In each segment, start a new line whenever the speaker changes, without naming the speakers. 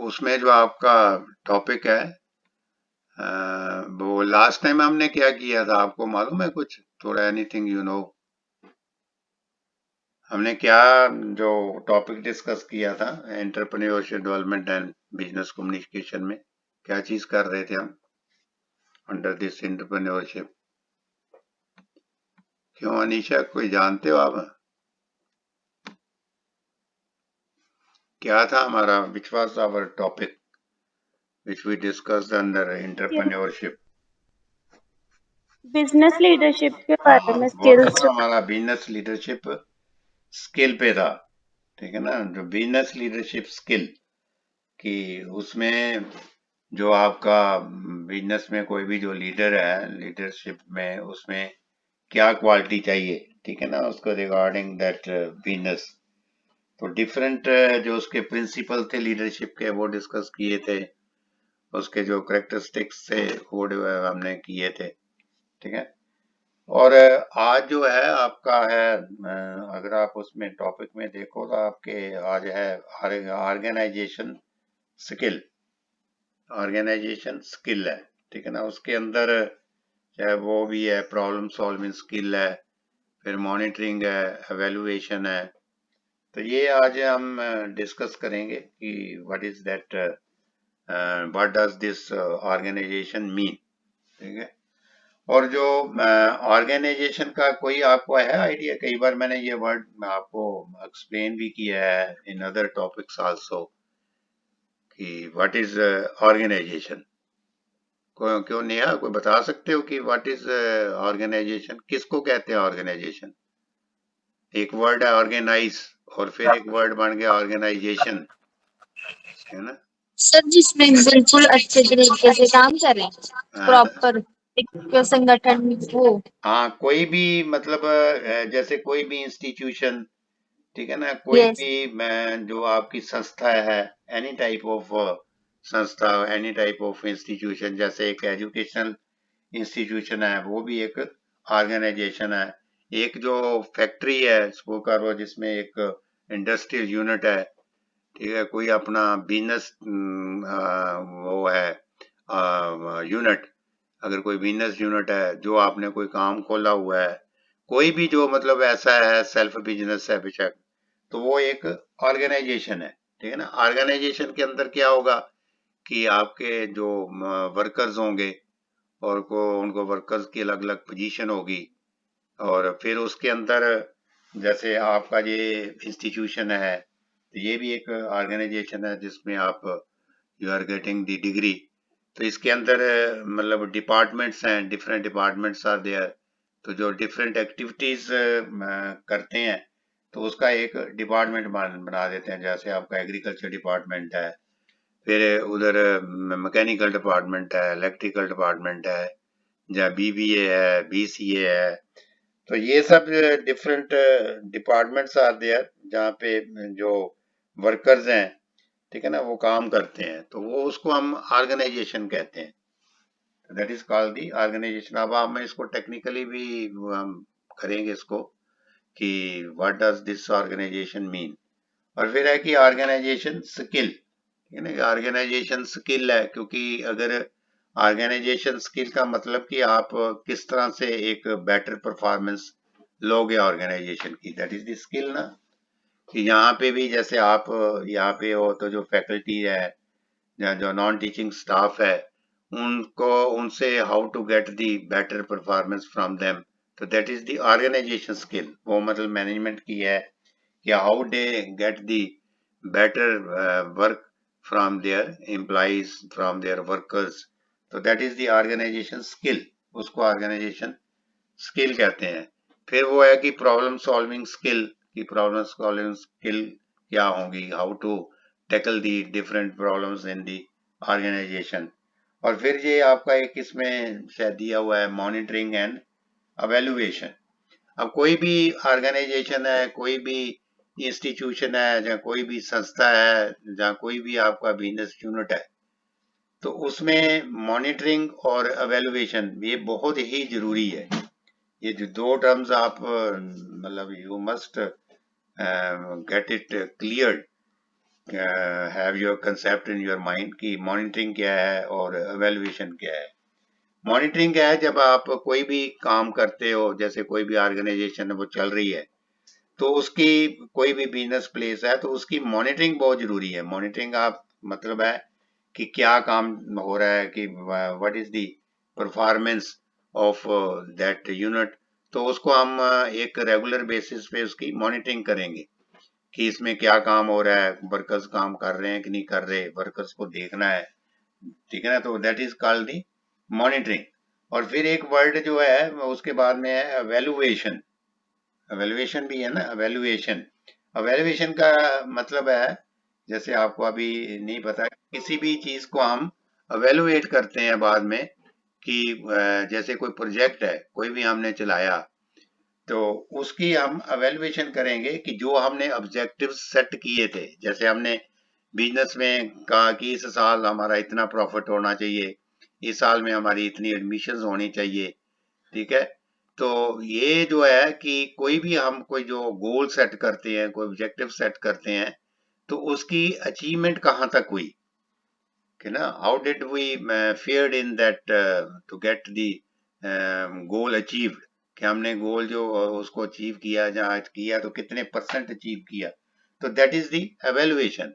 उसमें जो आपका टॉपिक है वो लास्ट टाइम हमने क्या किया था आपको मालूम है कुछ थोड़ा एनीथिंग यू नो हमने क्या जो टॉपिक डिस्कस किया था entrepreneurship development and business communication में क्या चीज कर रहे थे हम अंडर दिस एंटरप्रेन्योरशिप। क्यों अनीशा कोई जानते हो आप क्या था हमारा which was our topic which we discussed under entrepreneurship.
Business leadership के बारे
हाँ
में
वो तो
स्किल्स
ना हमारा बिजनेस लीडरशिप स्किल पे था। ठीक है ना जो बिजनेस लीडरशिप स्किल कि उसमें जो आपका बिजनेस में कोई भी जो लीडर है लीडरशिप में उसमें क्या क्वालिटी चाहिए। ठीक है ना उसको रिगार्डिंग दैट बिजनेस तो डिफरेंट जो उसके प्रिंसिपल थे लीडरशिप के वो डिस्कस किए थे। उसके जो करेक्टरिस्टिक्स थे वो हमने किए थे। ठीक है और आज जो है आपका है अगर आप उसमें टॉपिक में देखो तो आपके आज है ऑर्गेनाइजेशन स्किल। ऑर्गेनाइजेशन स्किल है। ठीक है ना उसके अंदर चाहे वो भी है प्रॉब्लम सॉल्विंग स्किल है फिर मॉनिटरिंग है एवेल्युएशन है। तो ये आज हम डिस्कस करेंगे कि what is that what does this organisation mean. ठीक है और जो ऑर्गेनाइजेशन का कोई आपको है आइडिया कई बार मैंने ये वर्ड आपको एक्सप्लेन भी किया है इन अदर टॉपिक्स आल्सो कि व्हाट इज ऑर्गेनाइजेशन। क्यों नेहा कोई बता सकते हो कि व्हाट इज ऑर्गेनाइजेशन किसको कहते हैं ऑर्गेनाइजेशन। एक वर्ड है ऑर्गेनाइज और फिर एक वर्ड बन गया ऑर्गेनाइजेशन है ना।
सर जिसमें बिल्कुल अच्छे तरीके से काम करें
हाँ
प्रॉपर एक संगठन वो
हाँ कोई भी मतलब जैसे कोई भी इंस्टीट्यूशन। ठीक है ना कोई
यस
भी जो आपकी संस्था है एनी टाइप ऑफ संस्था एनी टाइप ऑफ इंस्टीट्यूशन जैसे एक एजुकेशनल इंस्टीट्यूशन है वो भी एक ऑर्गेनाइजेशन है। एक जो फैक्ट्री है वो करो जिसमें एक इंडस्ट्रियल यूनिट है। ठीक है कोई अपना बिजनेस वो है यूनिट अगर कोई बिजनेस यूनिट है जो आपने कोई काम खोला हुआ है कोई भी जो मतलब ऐसा है सेल्फ बिजनेस है बेशक तो वो एक ऑर्गेनाइजेशन है। ठीक है ना ऑर्गेनाइजेशन के अंदर क्या होगा कि आपके जो वर्कर्स होंगे और को उनको वर्कर्स की अलग अलग पोजीशन होगी और फिर उसके अंदर जैसे आपका ये इंस्टीट्यूशन है तो ये भी एक ऑर्गेनाइजेशन है जिसमें आप you are getting the degree. तो इसके अंदर मतलब डिपार्टमेंट्स हैं डिफरेंट डिपार्टमेंट्स आर देयर। तो जो डिफरेंट एक्टिविटीज करते हैं तो उसका एक डिपार्टमेंट बना देते हैं जैसे आपका एग्रीकल्चर डिपार्टमेंट है फिर उधर मैकेनिकल डिपार्टमेंट है इलेक्ट्रिकल डिपार्टमेंट है जहाँ बीबीए है बीसीए है। तो ये सब डिफरेंट डिपार्टमेंट्स आर देयर जहाँ पे जो वर्कर्स हैं ठीक है ना वो काम करते हैं तो वो उसको हम ऑर्गेनाइजेशन कहते हैं। That is called the organisation. अब हम इसको टेक्निकली भी हम करेंगे इसको कि what does this organisation mean. और फिर है कि ऑर्गेनाइजेशन स्किल। ठीक है ना ऑर्गेनाइजेशन स्किल है क्योंकि अगर ऑर्गेनाइजेशन स्किल का मतलब कि आप किस तरह से एक बेटर परफॉर्मेंस लोगे ऑर्गेनाइजेशन की दैट इज द स्किल ना। कि यहाँ पे भी जैसे आप यहाँ पे हो तो जो फैकल्टी है या जो नॉन टीचिंग स्टाफ है उनको उनसे how to get the better performance from them. तो that is the organisation skill वो मतलब मैनेजमेंट की है कि how they get the better work from their employees from their workers. तो that is the organisation skill उसको organisation skill कहते हैं। फिर वो है कि प्रॉब्लम सॉल्विंग स्किल की प्रॉब्लम सॉल्विंग स्किल क्या होंगी how to tackle the different problems in the organisation. और फिर ये आपका एक इसमें शायद दिया हुआ है मॉनिटरिंग एंड अवेल्युएशन। अब कोई भी ऑर्गेनाइजेशन है कोई भी इंस्टीट्यूशन है जहाँ कोई भी संस्था है जहाँ कोई भी आपका बिजनेस यूनिट है तो उसमें मॉनिटरिंग और अवेल्युएशन ये बहुत ही जरूरी है। ये जो दो टर्म्स आप मतलब you must get it clear have your concept in your mind कि मॉनिटरिंग क्या है और एवेल्युएशन क्या है। मॉनिटरिंग क्या है, जब आप कोई भी काम करते हो, जैसे कोई भी ऑर्गेनाइजेशन है वो चल रही है, तो उसकी कोई भी बिजनेस प्लेस है तो उसकी मॉनिटरिंग बहुत जरूरी है। मॉनिटरिंग आप मतलब है कि क्या काम हो रहा है, कि what is the performance of that unit. तो उसको हम एक रेगुलर बेसिस पे उसकी मॉनिटरिंग करेंगे कि इसमें क्या काम हो रहा है, वर्कर्स काम कर रहे हैं कि नहीं कर रहे, वर्कर्स को देखना है, ठीक है ना। तो that is called the monitoring. और फिर एक वर्ड जो है उसके बाद में है एवेलुएशन। एवेलुएशन भी है ना, एवेलुएशन। एवेलुएशन का मतलब है, जैसे आपको अभी नहीं पता, किसी भी चीज को हम एवेलुएट करते हैं बाद में, कि जैसे कोई प्रोजेक्ट है, कोई भी हमने चलाया, तो उसकी हम एवेलुएशन करेंगे कि जो हमने ऑब्जेक्टिव सेट किए थे, जैसे हमने बिजनेस में कहा कि इस साल हमारा इतना प्रॉफिट होना चाहिए, इस साल में हमारी इतनी एडमिशंस होनी चाहिए, ठीक है। तो ये जो है कि कोई भी हम कोई जो गोल सेट करते हैं, कोई ऑब्जेक्टिव सेट करते हैं, तो उसकी अचीवमेंट कहाँ तक हुई, कि ना, how did we fared in that to get the goal achieved, कि हमने गोल जो उसको अचीव किया, जहाँ किया तो कितने परसेंट अचीव किया। तो दैट इज दी एवेलुएशन।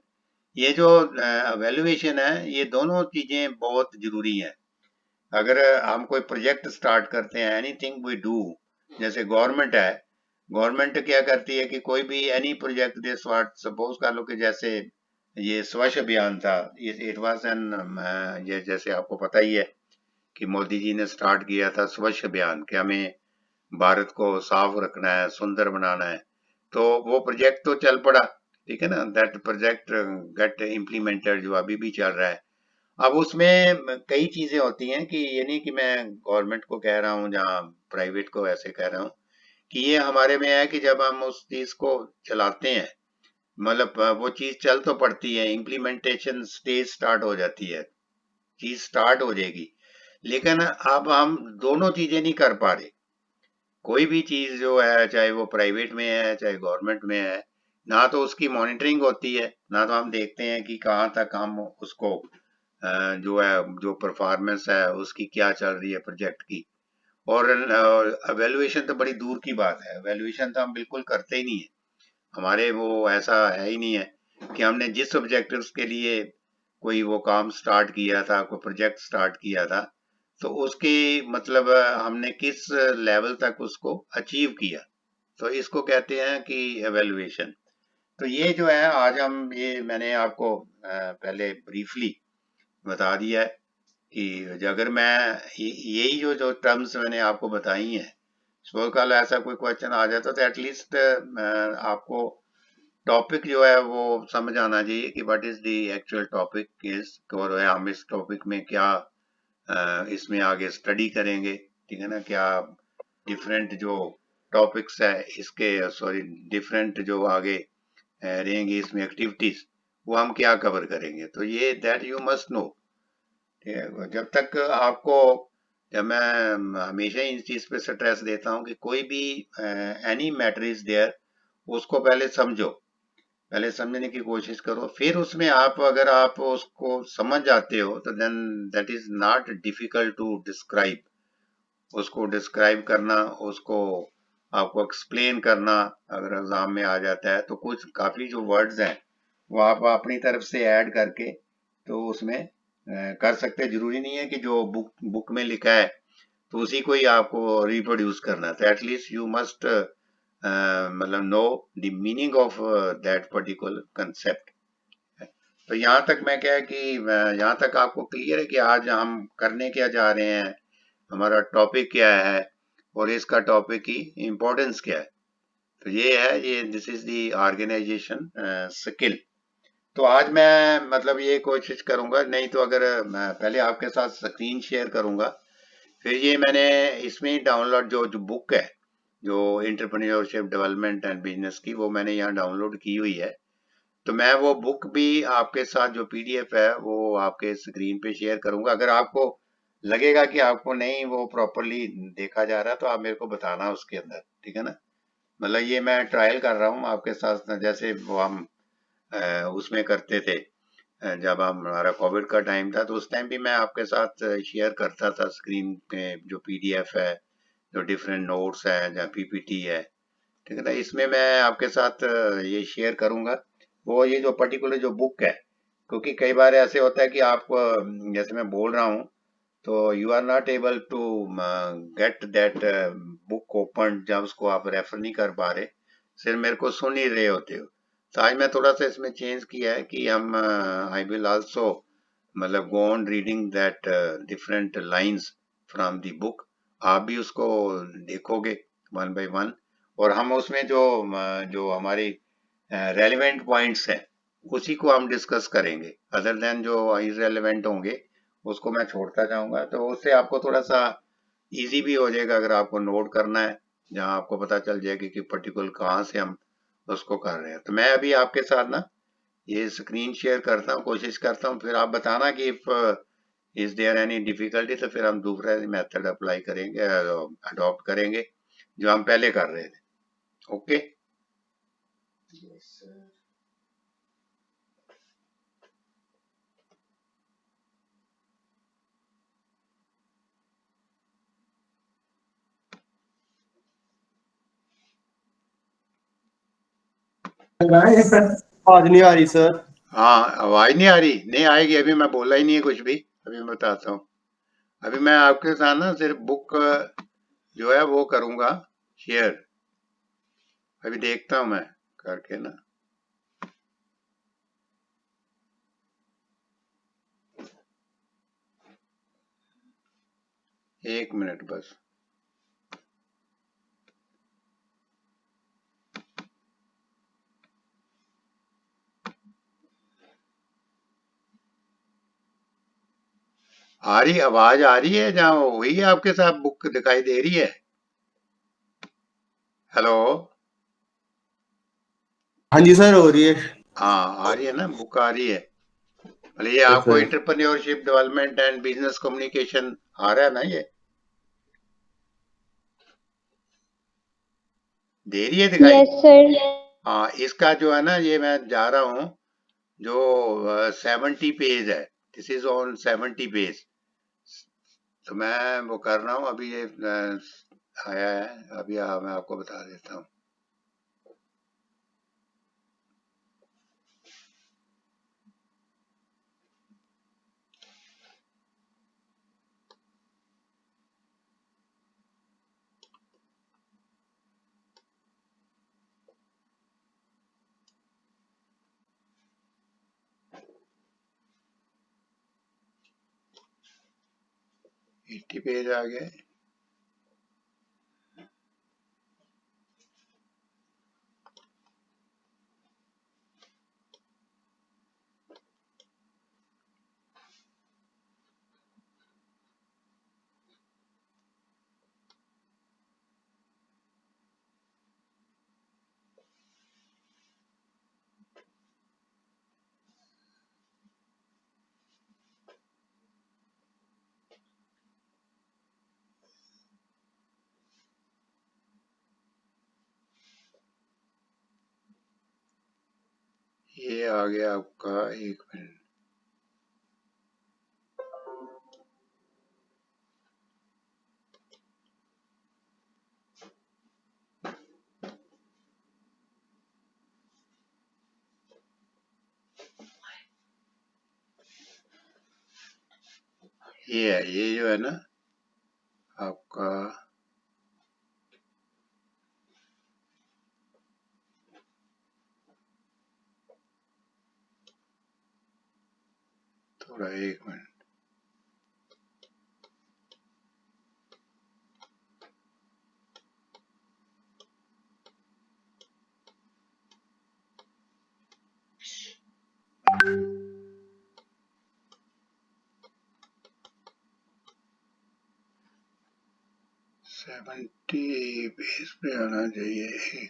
ये जो एवेलुएशन है, ये दोनों चीजें बहुत जरूरी हैं। अगर हम कोई प्रोजेक्ट स्टार्ट करते हैं, एनीथिंग वी डू, जैसे गवर्नमेंट है, गवर्नमेंट क्या करती है कि कोई भी एनी प्रोजेक्ट दे, सपोज कर लो कि जैसे ये स्वच्छ अभियान था, इट वाज एन, ये जैसे आपको पता ही है कि मोदी जी ने स्टार्ट किया था स्वच्छ अभियान, कि हमें भारत को साफ रखना है, सुंदर बनाना है। तो वो प्रोजेक्ट तो चल पड़ा, ठीक है ना, दैट प्रोजेक्ट गेट इम्प्लीमेंटेड, जो अभी भी चल रहा है। अब उसमें कई चीजें होती हैं, कि ये नहीं कि मैं गवर्नमेंट को कह रहा हूँ, जहाँ प्राइवेट को ऐसे कह रहा हूँ, कि ये हमारे में है कि जब हम उस चीज को चलाते हैं, मतलब वो चीज चल तो पड़ती है, इम्प्लीमेंटेशन स्टेज स्टार्ट हो जाती है, चीज स्टार्ट हो जाएगी, लेकिन अब हम दोनों चीजें नहीं कर पा रहे। कोई भी चीज जो है, चाहे वो प्राइवेट में है चाहे गवर्नमेंट में है, ना तो उसकी मॉनिटरिंग होती है, ना तो हम देखते हैं कि कहाँ तक हम उसको जो है, जो परफॉर्मेंस है उसकी क्या चल रही है प्रोजेक्ट की। और एवेल्युएशन तो बड़ी दूर की बात है, एवेल्युएशन तो हम बिल्कुल करते ही नहीं है। हमारे वो ऐसा है ही नहीं है कि हमने जिस ऑब्जेक्टिव्स के लिए कोई वो काम स्टार्ट किया था, कोई प्रोजेक्ट स्टार्ट किया था, तो उसकी मतलब हमने किस लेवल तक उसको अचीव किया। तो इसको कहते हैं कि एवेल्युएशन। तो ये जो है, आज हम ये मैंने आपको पहले ब्रीफली बता दिया है कि अगर मैं यही जो टर्म्स मैंने आपको बताई हैं, सपोज कल ऐसा कोई क्वेश्चन आ जाता तो एटलीस्ट आपको टॉपिक जो है वो समझ आना चाहिए कि what is the actual topic is, और हम इस टॉपिक में क्या इसमें आगे स्टडी करेंगे, ठीक है ना, क्या डिफरेंट जो टॉपिक्स है इसके, सॉरी, डिफरेंट जो आगे रहेंगे इसमें एक्टिविटीज, वो हम क्या कवर करेंगे। तो ये दैट यू मस्ट नो, ठीक है। जब तक आपको, जब मैं हमेशा इस चीज पे स्ट्रेस देता हूँ कि कोई भी एनी मैटर इज देयर, उसको पहले समझो, पहले समझने की कोशिश करो, फिर उसमें आप अगर आप उसको समझ जाते हो तो then that is not difficult to describe. उसको डिस्क्राइब करना, उसको आपको एक्सप्लेन करना अगर एग्जाम में आ जाता है, तो कुछ काफी जो वर्ड्स हैं वो आप अपनी तरफ से ऐड करके तो उसमें कर सकते हैं। जरूरी नहीं है कि जो बुक में लिखा है तो उसी को ही आपको रिप्रोड्यूस करना है। तो एटलीस्ट यू मस्ट मतलब know the meaning of that particular concept. तो यहाँ तक मैं क्या है कि यहाँ तक आपको क्लियर है कि आज हम करने क्या जा रहे हैं, हमारा टॉपिक क्या है और इसका टॉपिक की इम्पोर्टेंस क्या है। तो ये है, ये this is the organisation skill. तो आज मैं मतलब ये कोशिश करूंगा, नहीं तो अगर मैं पहले आपके साथ स्क्रीन शेयर करूंगा, फिर ये मैंने इसमें डाउनलोड जो बुक है, जो एंटरप्रेन्योरशिप डेवलपमेंट एंड बिजनेस की, वो मैंने यहाँ डाउनलोड की हुई है। तो मैं वो बुक भी आपके साथ जो पीडीएफ है वो आपके स्क्रीन पे शेयर करूंगा। अगर आपको लगेगा कि आपको नहीं वो प्रॉपरली देखा जा रहा तो आप मेरे को बताना उसके अंदर, ठीक है ना। मतलब ये मैं ट्रायल कर रहा हूँ आपके साथ, जैसे वो हम उसमें करते थे। जब हमारा कोविड का टाइम था तो उस टाइम भी मैं आपके साथ शेयर करता था स्क्रीन पे जो पीडीएफ है, जो डिफरेंट नोट्स है या पीपीटी है, ठीक है ना। इसमें मैं आपके साथ ये शेयर करूंगा वो ये जो पर्टिकुलर जो बुक है, क्योंकि कई बार ऐसे होता है कि आप जैसे मैं बोल रहा हूँ तो you are not able to get that book open, जब उसको आप रेफर नहीं कर पा रहे, सिर्फ मेरे को सुन ही रहे होते हो। तो आज मैं थोड़ा सा इसमें चेंज किया है कि हम आई विल आल्सो मतलब go on reading that different lines from the book. आप भी उसको देखोगे वन बाय वन, और हम उसमें जो हमारी रेलिवेंट पॉइंट्स हैं उसी को हम डिस्कस करेंगे। अदर देन जो इररेलेवेंट होंगे उसको मैं छोड़ता जाऊंगा, तो उससे आपको थोड़ा सा इजी भी हो जाएगा अगर आपको नोट करना है, जहां आपको पता चल जाएगा कि पर्टिकुलर कहाँ से हम उसको कर रहे हैं। तो मैं अभी आपके साथ ना ये स्क्रीन शेयर करता हूँ, कोशिश करता हूँ, फिर आप बताना कि if is there any difficulty, तो फिर हम दूसरा मेथड अप्लाई करेंगे, अडॉप्ट करेंगे जो हम पहले कर रहे थे। ओके।
आवाज नहीं आ रही सर।
हाँ, आवाज नहीं आ रही? नहीं आएगी, अभी मैं बोला ही नहीं है कुछ भी, अभी मैं बताता हूँ। अभी मैं आपके साथ ना सिर्फ बुक जो है वो करूंगा शेयर। अभी देखता हूँ मैं करके ना। एक मिनट बस। आ रही आवाज आ रही है जहाँ हुई है आपके साथ बुक दिखाई दे रही है? हेलो।
हाँ जी सर, हो रही है।
हाँ आ रही है ना, बुक आ रही है। मतलब ये
यस
आपको
sir.
Entrepreneurship development and business communication आ रहा है ना, ये दे रही है दिखाई?
Yes, sir.
हाँ, इसका जो है ना ये मैं जा रहा हूँ जो 70 पेज है, दिस इज ऑन 70 पेज। तो मैं वो कर रहा हूँ अभी, ये आया है अभी, मैं आपको बता देता हूँ। एट्टी पेज आ गए। ये आ गया आपका, एक मिनट। ये है, ये जो है ना आपका, थोड़ा एक मिनट। सेवेंटी पेज पे आना चाहिए।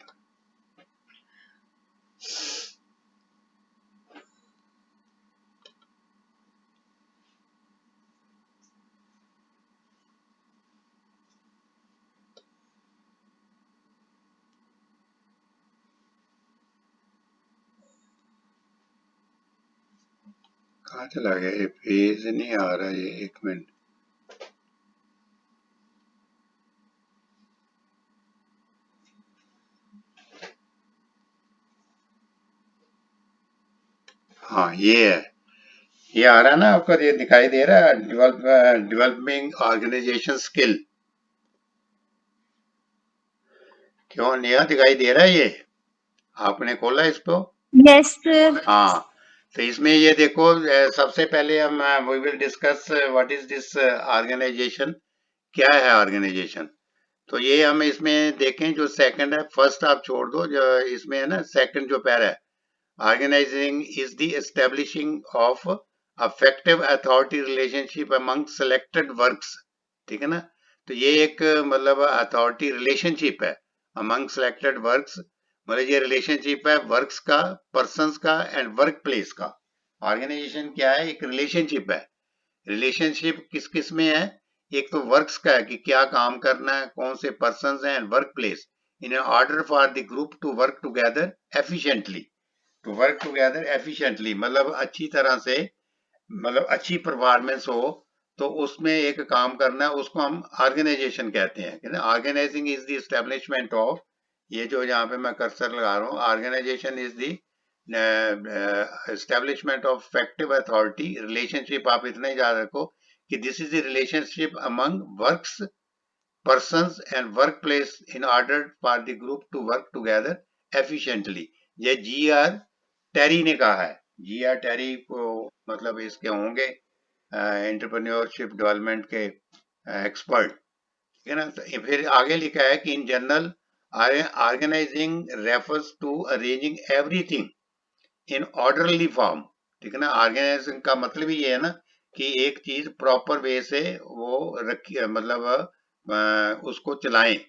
कहाँ चला गया ये? पेज नहीं आ रहा ये, एक मिनट। हाँ ये है, ये आ रहा है ना आपको, ये दिखाई दे रहा है, डेवलपिंग ऑर्गेनाइजेशन स्किल। क्यों नया दिखाई दे रहा है ये? आपने खोला इसको?
Yes, sir.
हाँ, तो इसमें ये देखो, सबसे पहले हम we will discuss what is this organisation, क्या है ऑर्गेनाइजेशन। तो ये हम इसमें देखें, जो सेकंड है, फर्स्ट आप छोड़ दो, जो इसमें है ना सेकंड जो पैरा है, organising is the establishing of affective authority relationship among selected works, ठीक है ना। तो ये एक मतलब अथॉरिटी रिलेशनशिप है अमंग सेलेक्टेड वर्क्स, मतलब ये रिलेशनशिप है वर्क्स का, पर्संस का एंड वर्क प्लेस का। ऑर्गेनाइजेशन क्या है? एक रिलेशनशिप है। रिलेशनशिप किस किस में है? एक तो वर्क्स का है कि क्या काम करना है, कौन से पर्संस हैं, and work place, in order for the group to work together efficiently. To work together efficiently मतलब अच्छी तरह से, मतलब अच्छी परफॉर्मेंस हो, तो उसमें एक काम करना है, उसको हम ऑर्गेनाइजेशन कहते हैं। Organising is the establishment of, ये जो यहाँ पे मैं कर्सर लगा रहा हूँ, organisation is the establishment of effective authority relationship. आप इतना ही याद रखो कि this is the relationship among works, persons and workplace in order for the group to work together efficiently। ये जी.आर. टेरी ने कहा है। जी.आर. टेरी को मतलब इसके होंगे एंटरप्रेन्योरशिप डेवलपमेंट के एक्सपर्ट, ठीक है ना। तो फिर आगे लिखा है कि in general organising refers to arranging everything in orderly form, ठीक है ना। ऑर्गेनाइजिंग का मतलब ही ये है ना कि एक चीज प्रॉपर वे से वो रखी, मतलब उसको चलाएं।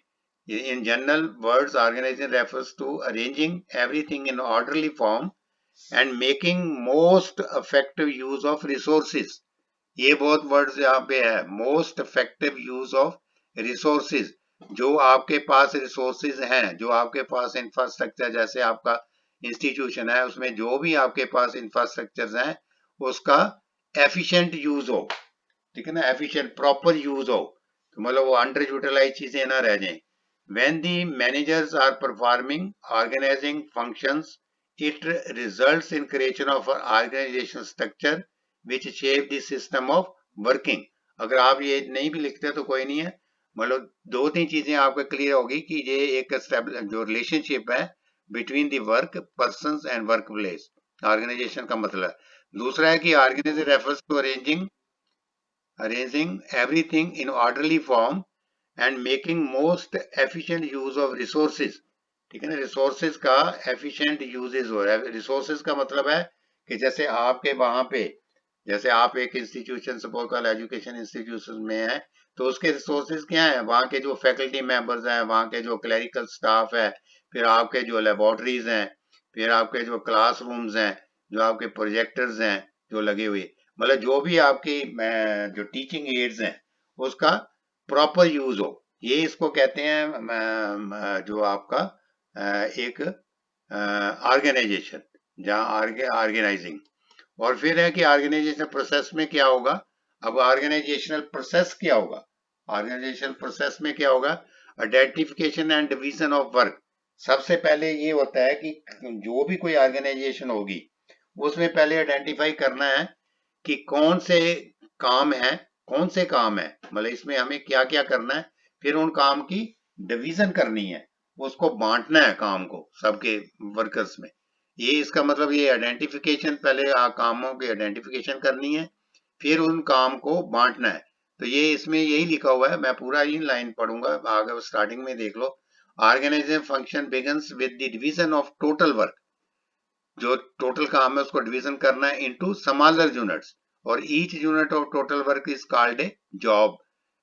In general words organising refers to arranging everything in orderly form and making most effective use of resources. ये बहुत वर्ड्स यहाँ पे है, most effective use of resources. जो आपके पास रिसोर्सेज हैं, जो आपके पास इंफ्रास्ट्रक्चर, जैसे आपका इंस्टीट्यूशन है, उसमें जो भी आपके पास इंफ्रास्ट्रक्चर हैं, उसका एफिशिएंट यूज हो, ठीक है ना, एफिशिएंट प्रॉपर यूज हो, तो मतलब वो अंडर यूटिलाइज चीजें ना रह जाएं। When the managers are performing organizing functions, it results in creation of an organizational structure which shape the system of working। अगर आप ये नहीं भी लिखते तो कोई नहीं है, मतलब दो तीन चीजें आपको क्लियर होगी कि ये एक जो रिलेशनशिप है between the work persons and work place, organisation का मतलब। दूसरा है कि organisation refers to arranging everything in orderly form and making most efficient use of resources, ठीक है ना। रिसोर्सेज का एफिशिएंट यूजेज हो रहा है। रिसोर्सेज का मतलब है कि जैसे आपके वहां पे, जैसे आप एक institution, suppose call education institution में है, तो उसके रिसोर्सेज क्या है? वहाँ के जो फैकल्टी मेंबर्स हैं, वहाँ के जो क्लरिकल स्टाफ है, फिर आपके जो लेबोरेटरीज हैं, फिर आपके जो क्लासरूम्स हैं, जो आपके प्रोजेक्टर्स हैं जो लगे हुए, मतलब जो भी आपकी जो टीचिंग एड्स हैं, उसका प्रॉपर यूज हो, ये इसको कहते हैं जो आपका एक ऑर्गेनाइजेशन, जहाँ ऑर्गेनाइजिंग। और फिर है कि ऑर्गेनाइजेशन प्रोसेस में क्या होगा। अब ऑर्गेनाइजेशनल प्रोसेस क्या होगा? ऑर्गेनाइजेशनल प्रोसेस में क्या होगा? Identification and division of work. सबसे पहले ये होता है कि जो भी कोई ऑर्गेनाइजेशन होगी, उसमें पहले आइडेंटिफाई करना है कि कौन से काम है, कौन से काम है, मतलब इसमें हमें क्या क्या करना है। फिर उन काम की डिवीजन करनी है, उसको बांटना है काम को सबके वर्कर्स में। ये इसका मतलब ये आइडेंटिफिकेशन, पहले कामों की आइडेंटिफिकेशन करनी है, फिर उन काम को बांटना है। तो ये इसमें यही लिखा हुआ है, मैं पूरा ही लाइन पढ़ूंगा, आगे स्टार्टिंग में देख लो। Organisation function begins with the division of total work, जो टोटल काम है उसको डिवीजन करना है इनटू स्मॉलर यूनिट्स, और each unit of total work is called a job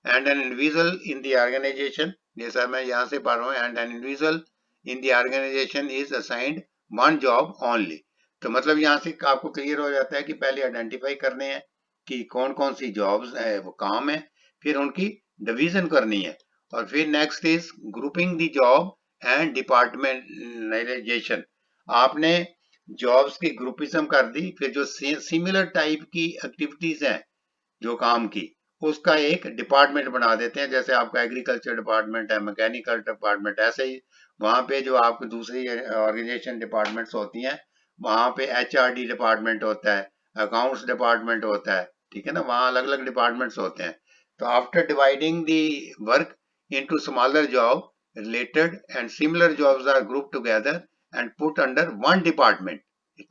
and an individual in the organisation, जैसा मैं यहाँ से पढ़ रहा हूँ, and an individual in the organisation is assigned one job only. तो मतलब यहाँ से आपको क्लियर हो जाता है कि पहले आइडेंटिफाई करने हैं कि कौन कौन सी जॉब्स है, वो काम है, फिर उनकी डिवीजन करनी है, और फिर next is grouping the job and departmentalisation. आपने जॉब्स की ग्रुपिज्म कर दी, फिर जो सिमिलर टाइप की एक्टिविटीज हैं जो काम की, उसका एक डिपार्टमेंट बना देते हैं। जैसे आपका एग्रीकल्चर डिपार्टमेंट है, मैकेनिकल डिपार्टमेंट, ऐसे ही वहां पे जो आपको दूसरी ऑर्गेनाइजेशन डिपार्टमेंट्स होती हैं, वहां पे एचआरडी डिपार्टमेंट होता है, अकाउंट्स डिपार्टमेंट होता है, ठीक है ना, वहां अलग अलग डिपार्टमेंट्स होते हैं। तो after dividing the work into smaller job, related and similar jobs are group together and put under one department,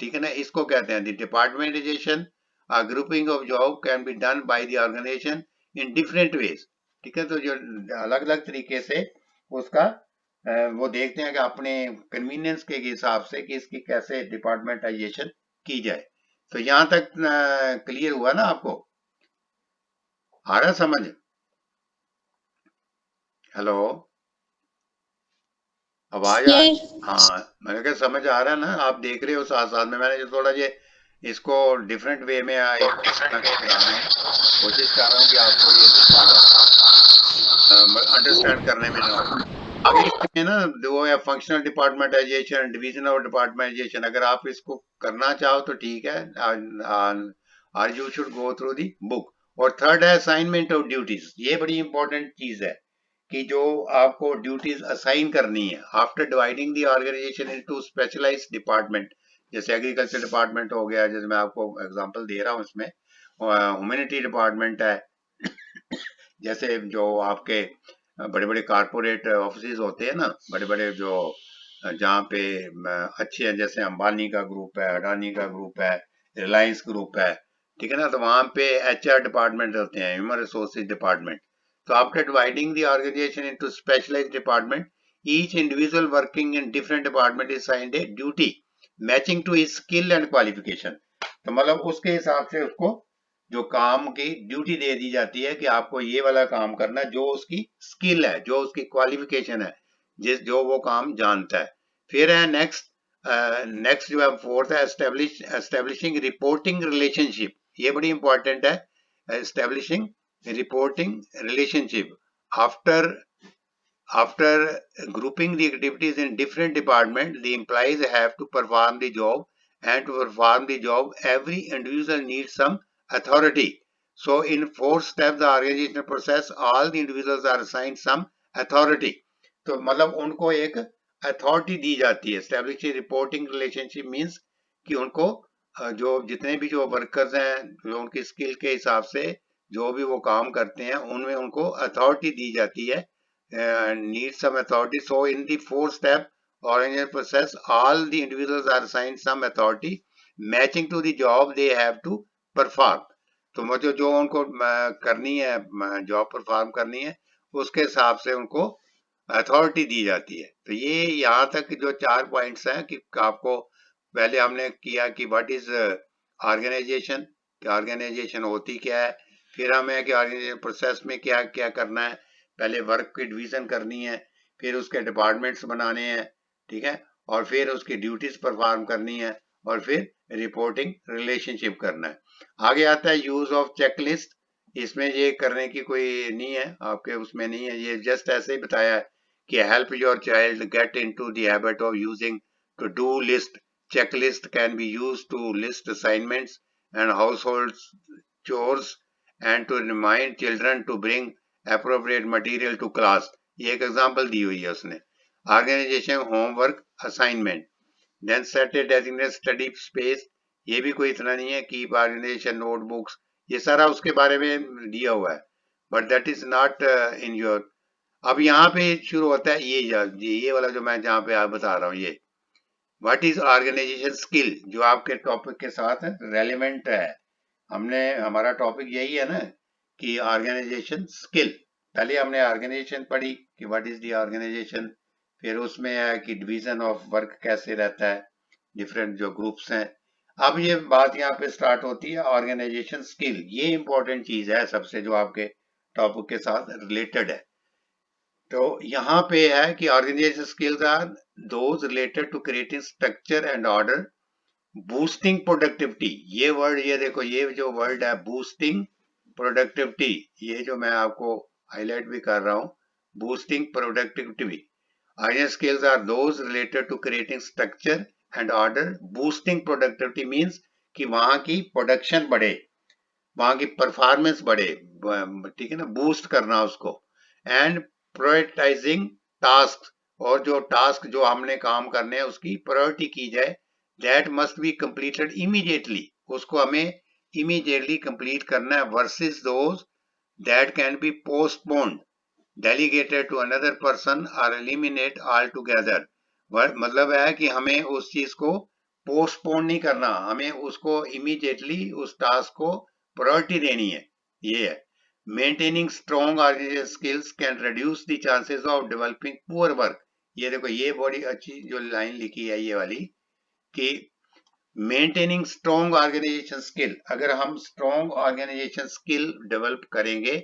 ठीक है ना, इसको कहते हैं डिपार्टमेंटाइजेशन। A grouping of job can be done by the organization in different ways, ठीक है। तो जो अलग अलग तरीके से उसका वो देखते हैं कि अपने कन्वीनियंस के हिसाब से कि इसकी कैसे डिपार्टमेंटाइजेशन की जाए। तो यहां तक क्लियर हुआ ना आपको, आ रहा समझ? हेलो, आवाज आ?
Yes.
हाँ, मैंने कहा समझ आ रहा है ना, आप देख रहे हो साथ साथ में। मैंने जो थोड़ा ये इसको डिफरेंट वे में कोशिश कर रहा हूँ कि आपको ये अंडरस्टैंड करने में ना हो। आगे इसमें ना वो है फंक्शनल डिपार्टमेंटाइजेशन, डिवीजन ऑफ डिपार्टमेंटाइजेशन। अगर आप इसको करना चाहो तो ठीक है, और you should go through the book. और थर्ड है असाइनमेंट ऑफ ड्यूटीज। ये बड़ी इंपॉर्टेंट चीज है कि जो आपको ड्यूटीज असाइन करनी है आफ्टर डिवाइडिंग दी ऑर्गेनाइजेशन इनटू स्पेशलाइज्ड डिपार्टमेंट। जैसे एग्रीकल्चर डिपार्टमेंट हो गया, जैसे मैं आपको एग्जांपल दे रहा हूँ इसमें, ह्यूमैनिटी डिपार्टमेंट है, जैसे जो आपके बड़े बड़े कारपोरेट ऑफिस होते हैं ना, बड़े बड़े जो जहाँ पे अच्छे हैं, जैसे अंबानी का ग्रुप है, अडानी का ग्रुप है, रिलायंस ग्रुप है, ठीक है ना, तो वहां पे एचआर डिपार्टमेंट होते हैं, human resources department. So after dividing the organization into specialized department, each individual working in different department is assigned a duty matching to his skill and qualification. तो मतलब उसके हिसाब से उसको जो काम की ड्यूटी दे दी जाती है कि आपको ये वाला काम करना है, जो उसकी स्किल है, जो उसकी क्वालिफिकेशन है, जो वो काम जानता है। फिर है नेक्स्ट जो है फोर्थ है एस्टेब्लिशिंग रिपोर्टिंग रिलेशनशिप। ये बड़ी इंपॉर्टेंट है, establishing reporting relationship. After grouping the activities in different departments, the employees have to perform the job, and to perform the job every individual needs some authority. So in 4 steps the organizational process, all the individuals are assigned some authority. तो मतलब उनको एक authority दी जाती है। Establish reporting relationship means कि उनको जो जितने भी जो वर्कर्स हैं, जो उनकी स्किल के हिसाब से जो भी वो काम करते हैं, उनमें उनको अथॉरिटी दी जाती है, need some authority. So in the 4th step organizational process, all the individuals are assigned some authority matching to the job they have to perform. तो मतलब जो उनको करनी है, जॉब परफॉर्म करनी है, उसके हिसाब से उनको अथॉरिटी दी जाती है। तो ये यहाँ तक जो 4 पॉइंट्स हैं कि आपको पहले हमने किया कि व्हाट इज ऑर्गेनाइजेशन, कि ऑर्गेनाइजेशन होती क्या है, फिर हमें कि ऑर्गेनाइजेशन प्रोसेस में क्या क्या करना है, पहले वर्क की डिवीजन करनी है, फिर उसके डिपार्टमेंट्स बनाने हैं, ठीक है, और फिर उसकी ड्यूटीज परफॉर्म करनी है, और फिर रिपोर्टिंग रिलेशनशिप करना है। आगे आता है यूज ऑफ चेकलिस्ट। इसमें ये करने की कोई नहीं है, आपके उसमें नहीं है, ये जस्ट ऐसे ही बताया है कि help your child get into the habit of using to do list. Checklist can be used to list assignments and household chores and to remind children to bring appropriate material to class. ये एक example दी हुई है उसने। Organisation homework assignment, then set a designated study space. ये भी कोई इतना नहीं है, कीप ऑर्गेनाइजेशन नोटबुक्स, ये सारा उसके बारे में दिया हुआ है, but that is not in your. अब यहाँ पे शुरू होता है ये वाला जो मैं जहाँ पे आप बता रहा हूँ, ये व्हाट इज ऑर्गेनाइजेशन स्किल, जो आपके टॉपिक के साथ रेलिवेंट है। हमारा टॉपिक यही है ना कि ऑर्गेनाइजेशन स्किल। पहले हमने ऑर्गेनाइजेशन पढ़ी कि व्हाट इज द ऑर्गेनाइजेशन, फिर उसमें है कि डिवीजन ऑफ वर्क कैसे रहता है, डिफरेंट जो ग्रुप्स हैं। अब ये बात यहाँ पे स्टार्ट होती है ऑर्गेनाइजेशन स्किल। ये इंपॉर्टेंट चीज है सबसे, जो आपके टॉपिक के साथ रिलेटेड है। तो यहाँ पे है कि organisation skills are those related to creating structure and order, boosting productivity. ये वर्ड, ये देखो, ये जो वर्ड है बूस्टिंग प्रोडक्टिविटी, ये जो मैं आपको हाईलाइट भी कर रहा हूँ, boosting productivity. Organisation skills are those related to creating structure and order. Boosting productivity means कि वहां की प्रोडक्शन बढ़े, वहां की परफॉर्मेंस बढ़े, ठीक है ना, बूस्ट करना उसको। एंड प्रायोरिटाइजिंग टास्क, और जो टास्क जो हमने काम करने हैं उसकी प्रायोरिटी की जाए। That must be completed immediately, उसको हमें इमीडिएटली कंप्लीट करना है, versus those that can be postponed, delegated to another person और एलिमिनेट ऑल टुगेदर। मतलब है कि हमें उस चीज को पोस्टपोन नहीं करना, हमें उसको इमीडिएटली उस टास्क को प्रायोरिटी देनी है, ये है। Maintaining strong organisation skills can reduce the chances of developing poor work. ये देखो, ये बड़ी अच्छी जो लाइन लिखी है ये वाली, कि मेंटेनिंग स्ट्रॉन्ग ऑर्गेनाइजेशन स्किल, अगर हम स्ट्रॉन्ग ऑर्गेनाइजेशन स्किल डेवलप करेंगे,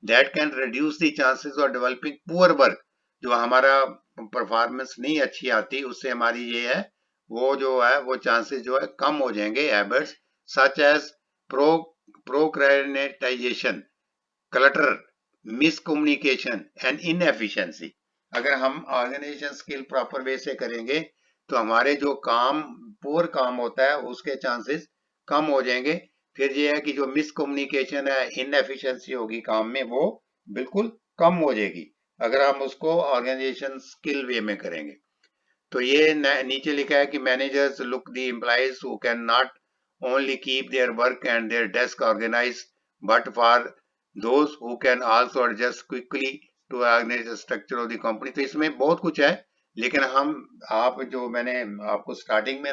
that can reduce the chances of developing poor work. जो हमारा परफॉर्मेंस नहीं अच्छी आती, उससे हमारी ये है वो जो है वो चांसेस जो है कम हो जाएंगे। Habits such as procrastination, clutter, miscommunication and inefficiency. अगर हम ऑर्गेनाइजेशन स्किल प्रॉपर वे से करेंगे तो हमारे जो काम पुअर काम होता है उसके चांसेस कम हो जाएंगे। फिर ये है कि जो मिसकम्युनिकेशन है, इनएफिशिएंसी होगी काम में, वो बिल्कुल कम हो जाएगी अगर हम उसको ऑर्गेनाइजेशन स्किल वे में करेंगे। तो ये नीचे लिखा है कि managers look the employees who can not only keep their work and their desk organised but for those who can also adjust quickly to organize the structure of the company। तो इसमें बहुत कुछ है, लेकिन आप जो मैंने आपको स्टार्टिंग में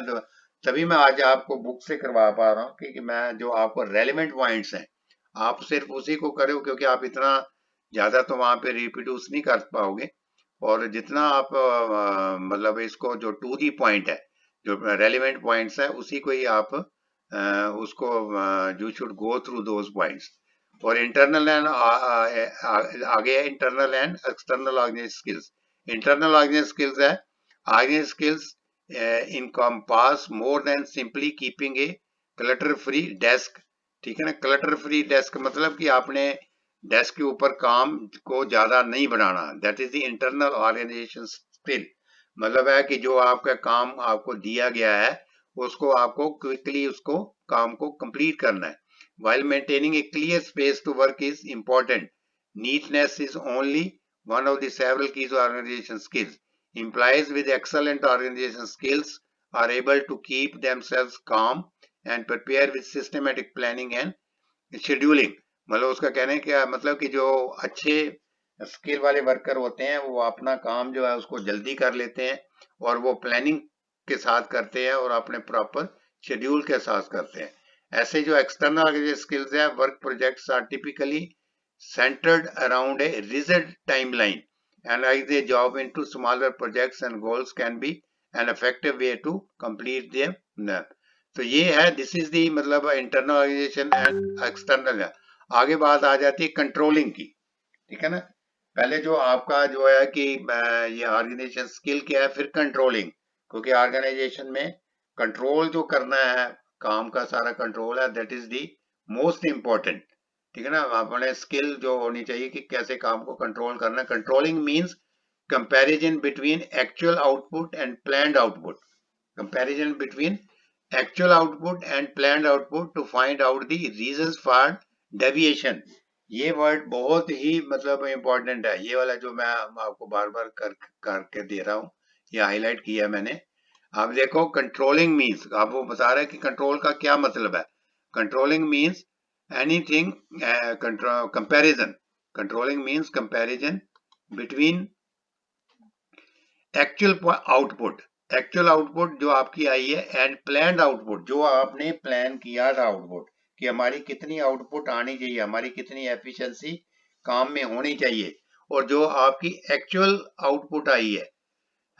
तभी मैं आज आपको बुक से करवा पा रहा हूँ, क्योंकि मैं जो आपको रेलिवेंट पॉइंट्स हैं आप सिर्फ उसी को करो, क्योंकि आप इतना ज्यादा तो वहां पे रिप्रोड्यूस नहीं कर पाओगे। और जितना आप मतलब इसको जो टू दी पॉइंट है, जो रेलिवेंट पॉइंट्स है, उसी को ही आप उसको you should go through those points. और इंटरनल एंड आगे है internal and external organisation skills. Internal organisation skills है, organisation skills encompass more than simply keeping a clutter free desk। ठीक है ना, क्लटर फ्री डेस्क मतलब कि आपने डेस्क के ऊपर काम को ज्यादा नहीं बनाना, that is the internal organisation skill. मतलब है कि जो आपका काम आपको दिया गया है उसको आपको क्विकली उसको काम को कंप्लीट करना है। while maintaining a clear space to work is important, neatness is only one of the several keys to organization skills। Employees with excellent organization skills are able to keep themselves calm and prepare with systematic planning and scheduling। मतलब उसका कहने का मतलब कि जो अच्छे skill वाले worker होते हैं वो अपना काम जो है उसको जल्दी कर लेते हैं, और वो प्लानिंग के साथ करते हैं और अपने प्रॉपर शेड्यूल के साथ करते हैं। ऐसे जो एक्सटर्नल ऑर्गेनाइजेशन स्किल्स है, work projects are typically centered around a rigid timeline, analyze the job into smaller projects and goals can be an effective way to complete them। तो ये है, दिस इज दी मतलब इंटरनल ऑर्गेनाइजेशन एंड एक्सटर्नल। आगे बात आ जाती है controlling की, ठीक है ना। पहले जो आपका जो है कि ये ऑर्गेनाइजेशन स्किल क्या है, फिर कंट्रोलिंग, क्योंकि ऑर्गेनाइजेशन में कंट्रोल जो करना है, काम का सारा कंट्रोल है, that is the most important. ठीक है ना, अपने स्किल जो होनी चाहिए कि कैसे काम को कंट्रोल करना। Controlling means comparison between actual output and planned output, comparison between actual output and planned output to find out the reasons for deviation. ये वर्ड बहुत ही मतलब इम्पोर्टेंट है, ये वाला जो मैं आपको बार बार करके दे रहा हूँ, ये हाईलाइट किया मैंने। आप देखो, कंट्रोलिंग मींस आपको बता रहा है कि कंट्रोल का क्या मतलब है। Controlling means anything comparison, controlling means comparison between actual output जो आपकी आई है एंड प्लान्ड आउटपुट, जो आपने प्लान किया था आउटपुट, कि हमारी कितनी आउटपुट आनी चाहिए, हमारी कितनी एफिशिएंसी काम में होनी चाहिए, और जो आपकी एक्चुअल आउटपुट आई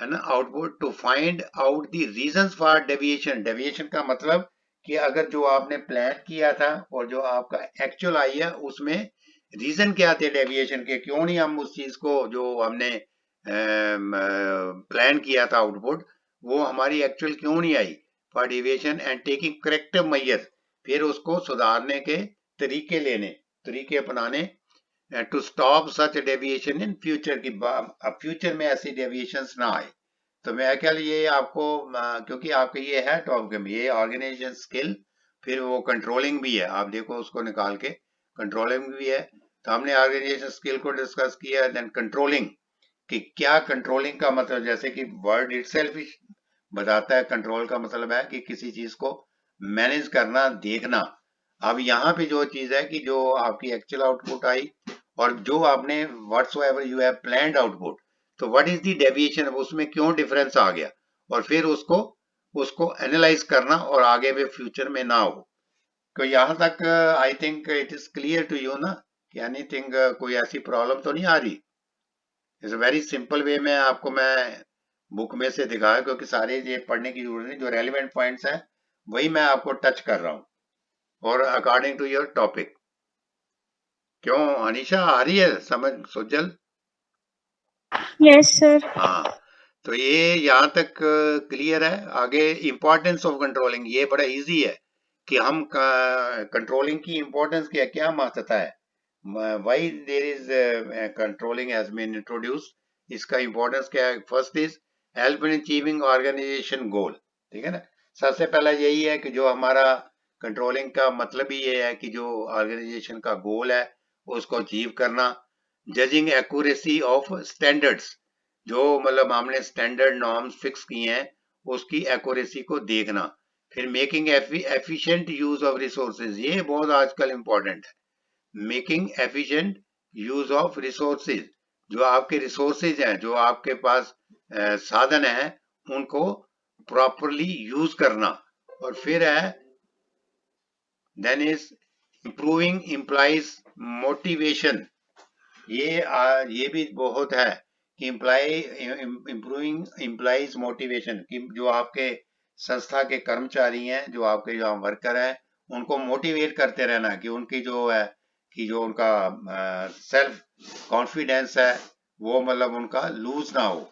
है ना, output to find out the reasons for deviation. Deviation का मतलब कि अगर जो आपने प्लान किया था और जो आपका एक्चुअल आई है उसमें रीजन क्या थे डेविएशन के, क्यों नहीं हम उस चीज को जो हमने प्लान किया था आउटपुट, वो हमारी एक्चुअल क्यों नहीं आई, for deviation and taking corrective measures, फिर उसको सुधारने के तरीके अपनाने to stop such deviation in future, की फ्यूचर में ऐसी डेविएशंस ना आए। तो मेरा ख्याल ये आपको क्योंकि आपके ये है टॉपिक में ये ऑर्गेनाइजेशन स्किल, फिर वो कंट्रोलिंग भी है, आप देखो उसको निकाल के, कंट्रोलिंग भी है। तो हमने ऑर्गेनाइजेशन स्किल को डिस्कस किया, देन कंट्रोलिंग कि क्या कंट्रोलिंग का मतलब, जैसे कि वर्ड इटसेल्फ ही बताता है, कंट्रोल का मतलब है कि किसी चीज को मैनेज करना, देखना। अब यहाँ पे जो चीज है कि जो आपकी एक्चुअल आउटपुट आई और जो आपने whatsoever you have planned output, तो व्हाट इज द डेविएशन, उसमें क्यों डिफरेंस आ गया, और फिर उसको उसको एनालाइज करना और आगे भी फ्यूचर में ना हो। तो यहाँ तक I think it is clear to you ना कि एनीथिंग कोई ऐसी प्रॉब्लम तो नहीं आ रही। इट्स वेरी सिंपल वे में आपको मैं बुक में से दिखाया, क्योंकि सारे ये पढ़ने की जरूरत नहीं, जो रेलिवेंट पॉइंट्स हैं वही मैं आपको टच कर रहा हूँ और अकॉर्डिंग टू योर टॉपिक। क्यों अनीशा, आ रही है समझ सुजल?
Yes, sir.
हाँ, तो ये यहाँ तक क्लियर है। आगे इंपॉर्टेंस ऑफ कंट्रोलिंग, ये बड़ा इजी है कि हम कंट्रोलिंग की इंपॉर्टेंस क्या क्या महत्वता है, why there is controlling has been introduced, इसका इंपॉर्टेंस क्या है। First is help in achieving organisation goal, ठीक है ना। सबसे पहला यही है कि जो हमारा कंट्रोलिंग का मतलब ही ये है कि जो ऑर्गेनाइजेशन का गोल है उसको अचीव करना। जजिंग एक्यूरेसी ऑफ स्टैंडर्ड्स, जो मतलब हमने स्टैंडर्ड नॉर्म्स फिक्स किए हैं उसकी एक्यूरेसी को देखना। फिर making efficient use of resources, ये बहुत आजकल इंपॉर्टेंट है। Making efficient use of resources, जो आपके रिसोर्सेज हैं, जो आपके पास साधन है, उनको प्रॉपरली यूज करना। और फिर है then is improving employees motivation, ये भी बहुत है कि इम्प्रूविंग एम्प्लॉइज मोटिवेशन, कि जो आपके संस्था के कर्मचारी हैं, जो आपके जो वर्कर हैं, उनको मोटिवेट करते रहना कि उनकी जो है कि जो उनका सेल्फ कॉन्फिडेंस है वो मतलब उनका लूज ना हो,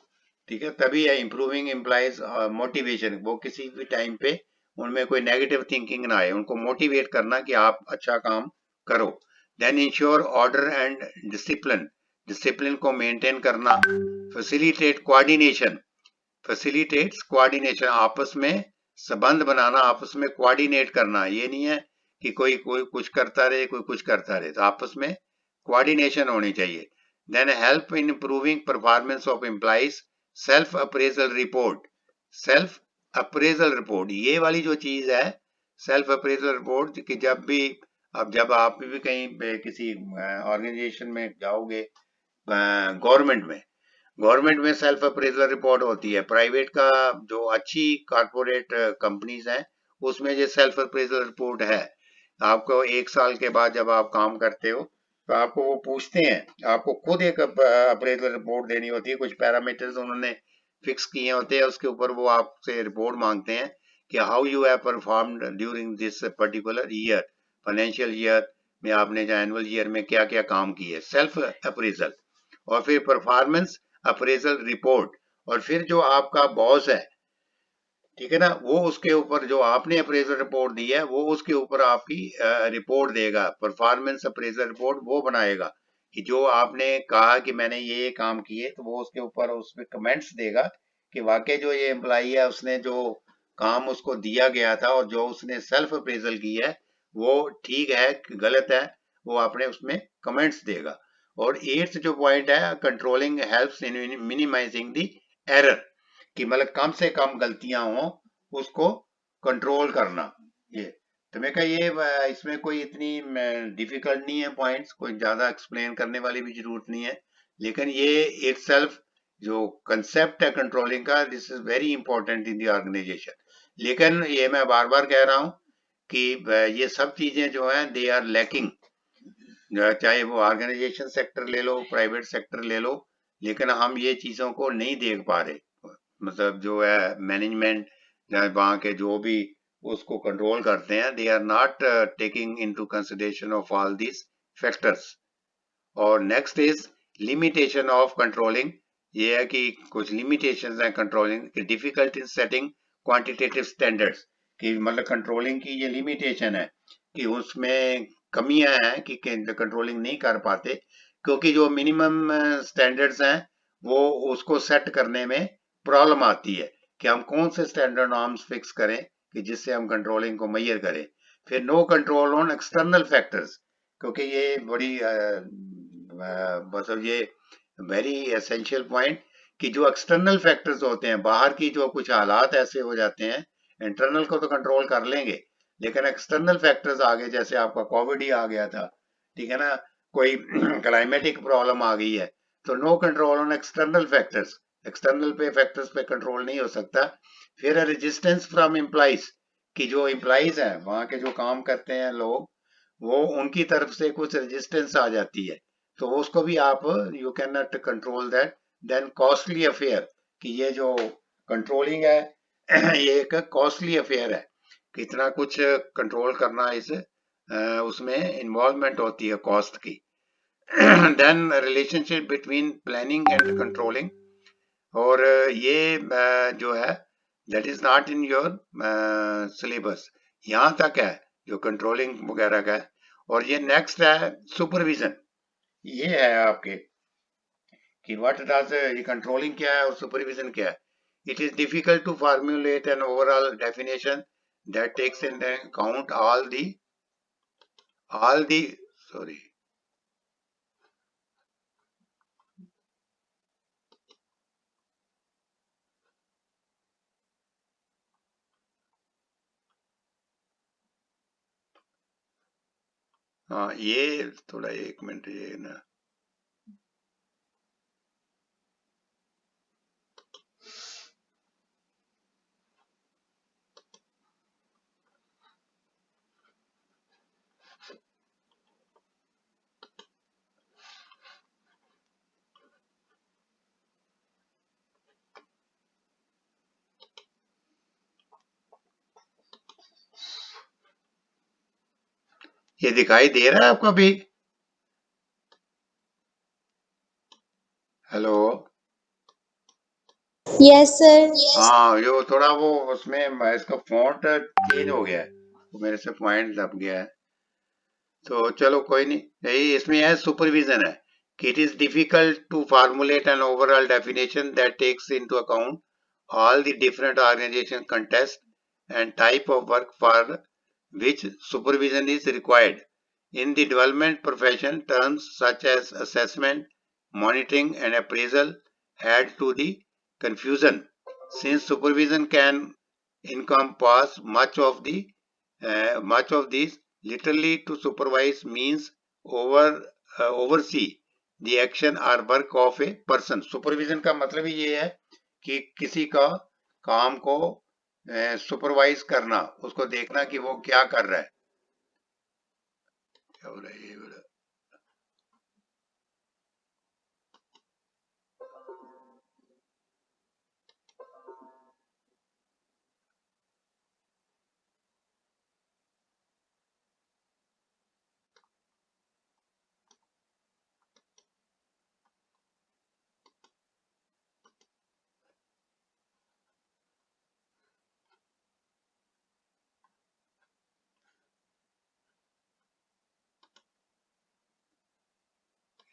ठीक है। तभी है इम्प्रूविंग एम्प्लॉइज मोटिवेशन, वो किसी भी टाइम पे उनमें कोई नेगेटिव थिंकिंग ना आए, उनको मोटिवेट करना कि आप अच्छा काम करो। Then ensure order and discipline, discipline को मेंटेन करना। फैसिलिटेट कोऑर्डिनेशन, फैसिलिटेट्स कोऑर्डिनेशन, आपस में संबंध बनाना, आपस में कोऑर्डिनेट करना। ये नहीं है कि कोई कोई कुछ करता रहे कोई कुछ करता रहे, तो आपस में कोऑर्डिनेशन होनी चाहिए। Then help in improving performance of employees, self appraisal report, self appraisal report, ये वाली जो चीज है सेल्फ अप्रेजल रिपोर्ट, कि जब भी अब जब आप भी कहीं किसी ऑर्गेनाइजेशन में जाओगे, गवर्नमेंट में सेल्फ अप्रेजल रिपोर्ट होती है। प्राइवेट का जो अच्छी कारपोरेट कंपनीज हैं उसमें ये सेल्फ अप्रेजल रिपोर्ट है। आपको 1 साल के बाद जब आप काम करते हो तो आपको वो पूछते हैं, आपको खुद एक अप्रेजल रिपोर्ट देनी होती है, कुछ पैरामीटर्स उन्होंने फिक्स किए होते हैं, उसके ऊपर वो आपसे रिपोर्ट मांगते हैं कि how you have performed during this particular year, financial year में आपने जो एनुअल ईयर में क्या क्या काम किए, सेल्फ अप्रेजल। और फिर परफॉर्मेंस अप्रेजल रिपोर्ट, और फिर जो आपका बॉस है, ठीक है ना, वो उसके ऊपर जो आपने अप्रेजल रिपोर्ट दी है वो उसके ऊपर आपकी रिपोर्ट देगा, परफॉर्मेंस अप्रेजल रिपोर्ट वो बनाएगा कि जो आपने कहा कि मैंने ये काम किए, तो वो उसके ऊपर उसमें कमेंट्स देगा कि वाकई जो ये एम्प्लॉई है उसने जो काम उसको दिया गया था और जो उसने सेल्फ अप्रेजल की है वो ठीक है गलत है, वो आपने उसमें कमेंट्स देगा। और 8th जो पॉइंट है, controlling helps in minimising the error, कि मतलब कम से कम गलतियां हो उसको कंट्रोल करना। ये तो मैं कहा ये इसमें कोई इतनी डिफिकल्ट नहीं है पॉइंट्स, कोई ज्यादा एक्सप्लेन करने वाली भी जरूरत नहीं है, लेकिन ये इटसेल्फ जो कंसेप्ट है कंट्रोलिंग का, this is very important in the organisation. लेकिन ये मैं बार बार कह रहा हूं कि ये सब चीजें जो हैं दे आर लैकिंग, चाहे वो ऑर्गेनाइजेशन सेक्टर ले लो, प्राइवेट सेक्टर ले लो, लेकिन हम ये चीजों को नहीं देख पा रहे। मतलब जो है मैनेजमेंट वहाँ के जो भी उसको कंट्रोल करते हैं, they are not taking into consideration of all this factors. और next is limitation of controlling, ये है कि कुछ लिमिटेशंस हैं controlling, difficult in setting quantitative standards, कि मतलब कंट्रोलिंग की ये लिमिटेशन है कि उसमें कमियां हैं कि कंट्रोलिंग नहीं कर पाते, क्योंकि जो मिनिमम स्टैंडर्ड्स हैं वो उसको सेट करने में प्रॉब्लम आती है कि हम कौन से स्टैंडर्ड नॉर्म्स फिक्स करें कि जिससे हम कंट्रोलिंग को मेजर करें। फिर no control on external factors, क्योंकि ये बड़ी मतलब ये वेरी एसेंशियल पॉइंट कि जो एक्सटर्नल फैक्टर्स होते हैं, बाहर की जो कुछ हालात ऐसे हो जाते हैं, इंटरनल को तो कंट्रोल कर लेंगे लेकिन एक्सटर्नल फैक्टर्स आ गए, जैसे आपका कोविड ही आ गया था, ठीक है ना, कोई क्लाइमेटिक प्रॉब्लम आ गई है, तो no control on external factors, external पे फैक्टर्स पे कंट्रोल नहीं हो सकता। फिर रेजिस्टेंस फ्रॉम एम्प्लॉइज, कि जो एम्प्लॉइज हैं वहां के जो काम करते हैं लोग, वो उनकी तरफ से कुछ रेजिस्टेंस आ जाती है, तो उसको भी आप you can not control that. Then costly affair, कि ये जो कंट्रोलिंग है ये एक कॉस्टली अफेयर है, कितना कुछ कंट्रोल करना इस उसमें इन्वॉल्वमेंट होती है कॉस्ट की। Then relationship between planning and controlling, और ये जो है that is not in your syllabus, यहाँ तक है जो कंट्रोलिंग वगैरह का है। और ये नेक्स्ट है सुपरविजन, ये है आपके कि व्हाट डज ये कंट्रोलिंग क्या है और सुपरविजन क्या है। It is difficult to formulate an overall definition that takes in account all the sorry हाँ ये थोड़ा एक मिनट ये ना, ये दिखाई दे रहा है आपको अभी? हेलो?
Yes, sir.
हाँ, जो थोड़ा वो उसमें इसका फॉन्ट चेंज हो गया है, तो मेरे से पॉइंट दब गया है, तो चलो कोई नहीं। यही इसमें है सुपरविजन है कि it is difficult to formulate an overall definition that takes into account all the different organization context and type of work for which supervision is required. In the development profession, terms such as assessment, monitoring, and appraisal add to the confusion, since supervision can encompass much of these. Literally, to supervise means oversee the action or work of a person. Supervision का मतलब ही ये है कि किसी का काम को supervise करना, उसको देखना कि वो क्या कर रहा है। क्या हो रहा है ये वाला?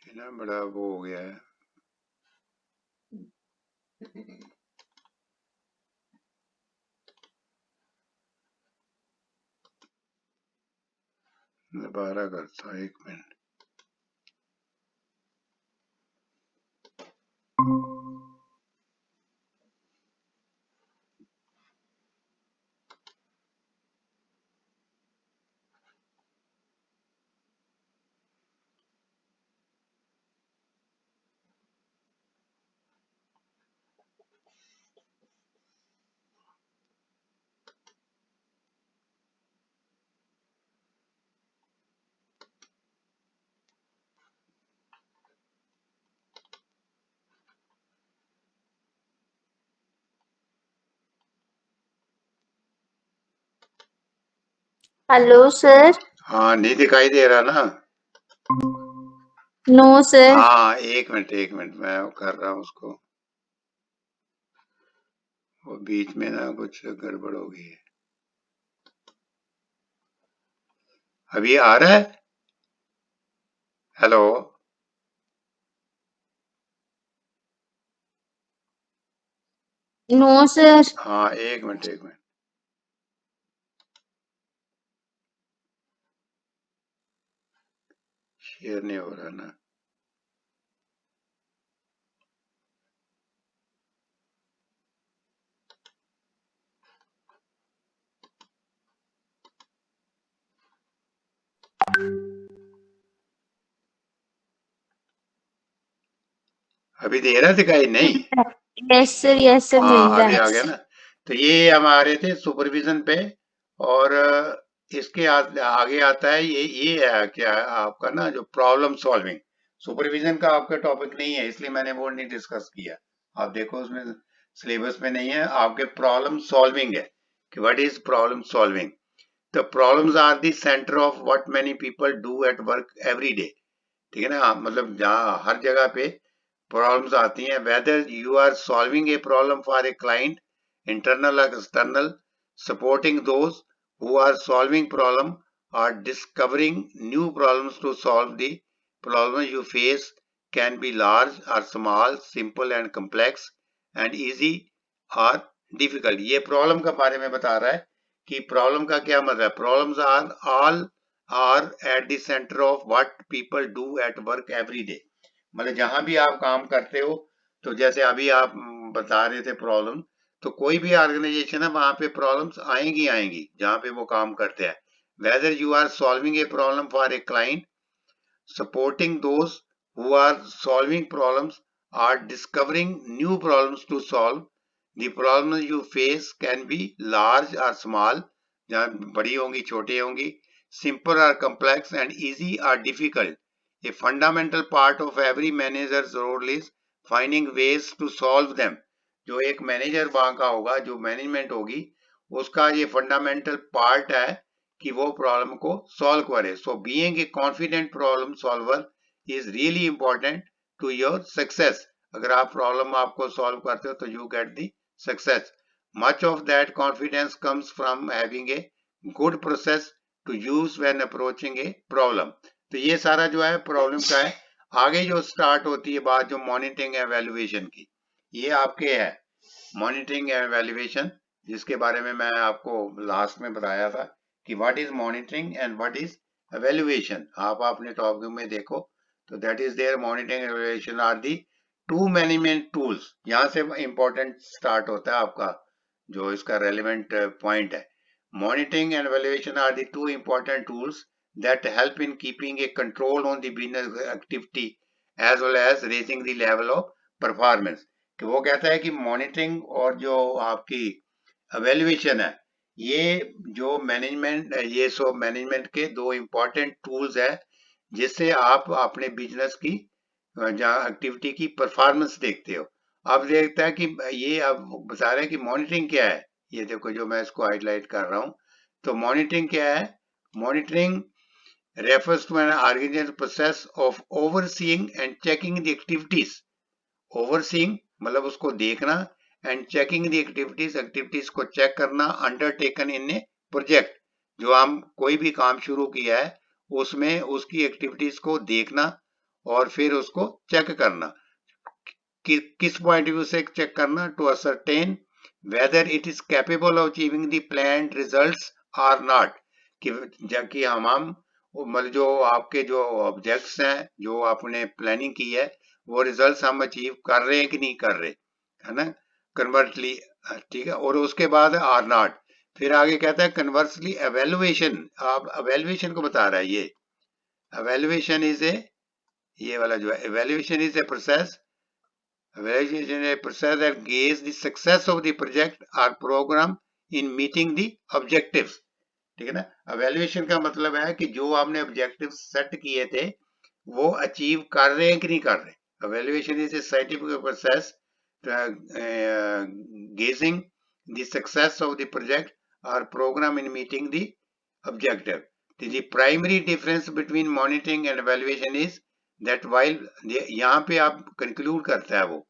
ये ना बड़ा वो हो गया है। दोबारा करता, एक मिनट।
Hello, sir.
हाँ, नहीं दिखाई दे रहा ना?
No, sir.
हाँ, एक मिनट मैं कर रहा हूँ उसको, वो बीच में ना कुछ गड़बड़ हो गई है। अभी आ रहा है? हेलो?
No sir.
हाँ, एक मिनट शेयर नहीं हो रहा ना। अभी दे रहा दिखाई नहीं?
यस सर मिल
हाँ,
रहा
अभी
है।
आ गया ना। तो ये हम आ रहे थे सुपरविजन पे, और इसके आगे आता है ये है क्या आपका ना, जो प्रॉब्लम सॉल्विंग। सुपरविजन का आपका टॉपिक नहीं है, इसलिए मैंने वो नहीं डिस्कस किया। आप देखो उसमें सिलेबस में नहीं है, आपके प्रॉब्लम सॉल्विंग है कि what is problem solving. The problems are the centre of what many people do at work every day. ठीक है ना, मतलब जहाँ हर जगह पे प्रॉब्लम्स आती हैं, whether you are solving a problem for a client, internal और external, supporting those who are solving problem or discovering new problems to solve the problems you face can be large or small, simple and complex, and easy or difficult। ये problem के बारे में बता रहा है कि problem का क्या मतलब है। Problems are all are at the centre of what people do at work every day. मतलब जहां भी आप काम करते हो, तो जैसे अभी आप बता रहे थे प्रॉब्लम, तो कोई भी ऑर्गेनाइजेशन है वहां पे प्रॉब्लम्स आएंगी आएंगी जहां पे वो काम करते हैं। Whether you are solving a problem for a client, supporting those who are solving problems or discovering new problems to solve। The problems you face can be large or small, जहाँ बड़ी होंगी छोटी होंगी, simple or complex, and easy or difficult। A fundamental part of every manager's role is finding ways to solve them। जो एक manager वहां का होगा, जो मैनेजमेंट होगी, उसका ये फंडामेंटल पार्ट है कि वो प्रॉब्लम को सॉल्व करे। So being a confident problem solver is really important to your success. अगर आप प्रॉब्लम आपको सॉल्व करते हो तो you get the success. Much of that confidence comes from having a good process to use when approaching a problem. तो ये सारा जो है प्रॉब्लम का है। आगे जो स्टार्ट होती है बात, जो मॉनिटरिंग एवेल्युएशन की, ये आपके है मॉनिटरिंग एवेल्युएशन, जिसके बारे में मैं आपको लास्ट में बताया था कि what is monitoring and what is evaluation. आप अपने टॉपिक में देखो तो that is there. Monitoring evaluation are the two management tools. यहाँ से इंपॉर्टेंट स्टार्ट होता है आपका जो इसका रेलिवेंट पॉइंट है। Monitoring and evaluation are the two important tools that help in keeping a control on the business activity as well as raising the level of performance। कि वो कहता है कि मॉनिटरिंग और जो आपकी एवेल्युएशन है, ये जो मैनेजमेंट, ये सो मैनेजमेंट के दो इंपॉर्टेंट टूल्स है जिससे आप अपने बिजनेस की जहाँ एक्टिविटी की परफॉर्मेंस देखते हो। अब देखता है कि ये अब बता रहे हैं कि मॉनिटरिंग क्या है। ये देखो जो मैं इसको हाईलाइट कर रहा हूँ, तो मॉनिटरिंग क्या है। Monitoring refers to an organizational process of overseeing and checking the activities। Overseeing मतलब उसको देखना, and checking the activities, activities को चेक करना, अंडरटेकन इन ए प्रोजेक्ट। जो हम कोई भी काम शुरू किया है उसमें उसकी एक्टिविटीज को देखना और फिर उसको चेक करना। किस पॉइंट व्यू से चेक करना, to ascertain whether it is capable of achieving the planned results or not. कि हम मतलब जो आपके जो ऑब्जेक्ट्स हैं जो आपने प्लानिंग की है वो रिजल्ट्स हम अचीव कर रहे हैं कि नहीं कर रहे, है ना, कन्वर्टली। ठीक है, और उसके बाद आर नॉट। फिर आगे कहता है कन्वर्सली एवेल्युएशन। आप एवेल्युएशन को बता रहा है ये। एवेल्युएशन इज ए, ये वाला जो है, evaluation is a process, evaluation is a process that gauge the success of the project or program in meeting the objectives। ठीक है ना, evaluation का मतलब है कि जो आपने objectives सेट किए थे वो अचीव कर रहे हैं कि नहीं कर रहे। evaluation is a scientific process gauging the success of the project or program in meeting the objective। The primary difference between monitoring and evaluation is that while यहाँ पे आप कंक्लूड करता है वो,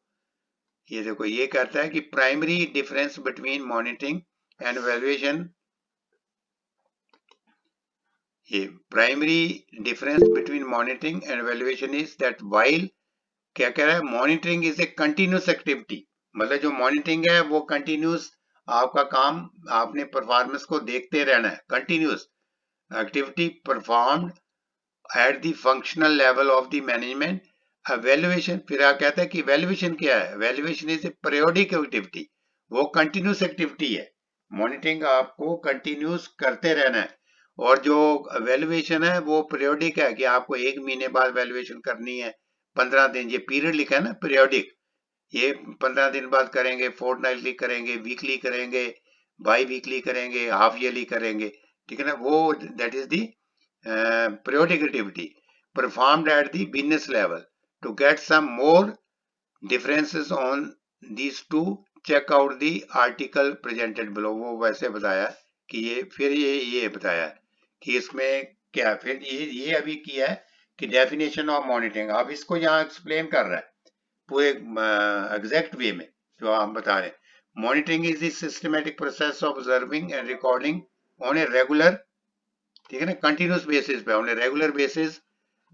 ये देखो ये कहता है कि primary difference between monitoring and evaluation, ये primary difference between monitoring and evaluation is that while, क्या कह रहा है, monitoring is a continuous activity. मतलब जो मॉनिटरिंग है वो कंटिन्यूस आपका काम, आपने परफॉर्मेंस को देखते रहना है, continuous activity performed at the functional level of the management. Evaluation, फिर आप कहते हैं कि एवेल्युएशन क्या है? Evaluation is a periodic activity, वो कंटिन्यूस एक्टिविटी है। मॉनिटरिंग आपको कंटिन्यूस करते रहना है, और जो एवेल्युएशन है वो पीरियोडिक है कि आपको 1 महीने बाद एवेल्युएशन करनी है, 15 दिन, ये पीरियड लिखा है ना पीरियोडिक, ये 15 दिन बाद करेंगे, फोर्टनाइटली करेंगे, वीकली करेंगे, बाई वीकली करेंगे, हाफ ईयरली करेंगे, ठीक है ना, वो that is the periodic activity performed at the business level. To get some more differences on these two, check out the article presented below। वो वैसे बताया कि ये, फिर ये बताया कि इसमें क्या, फिर ये अभी किया है कि डेफिनेशन ऑफ मॉनिटरिंग, अब इसको यहाँ एक्सप्लेन कर रहा है पूरे एग्जैक्ट वे में जो हम बता रहे हैं। Monitoring is the systematic process of observing and recording on a regular, ठीक है ना, कंटिन्यूस बेसिस पे, on a regular basis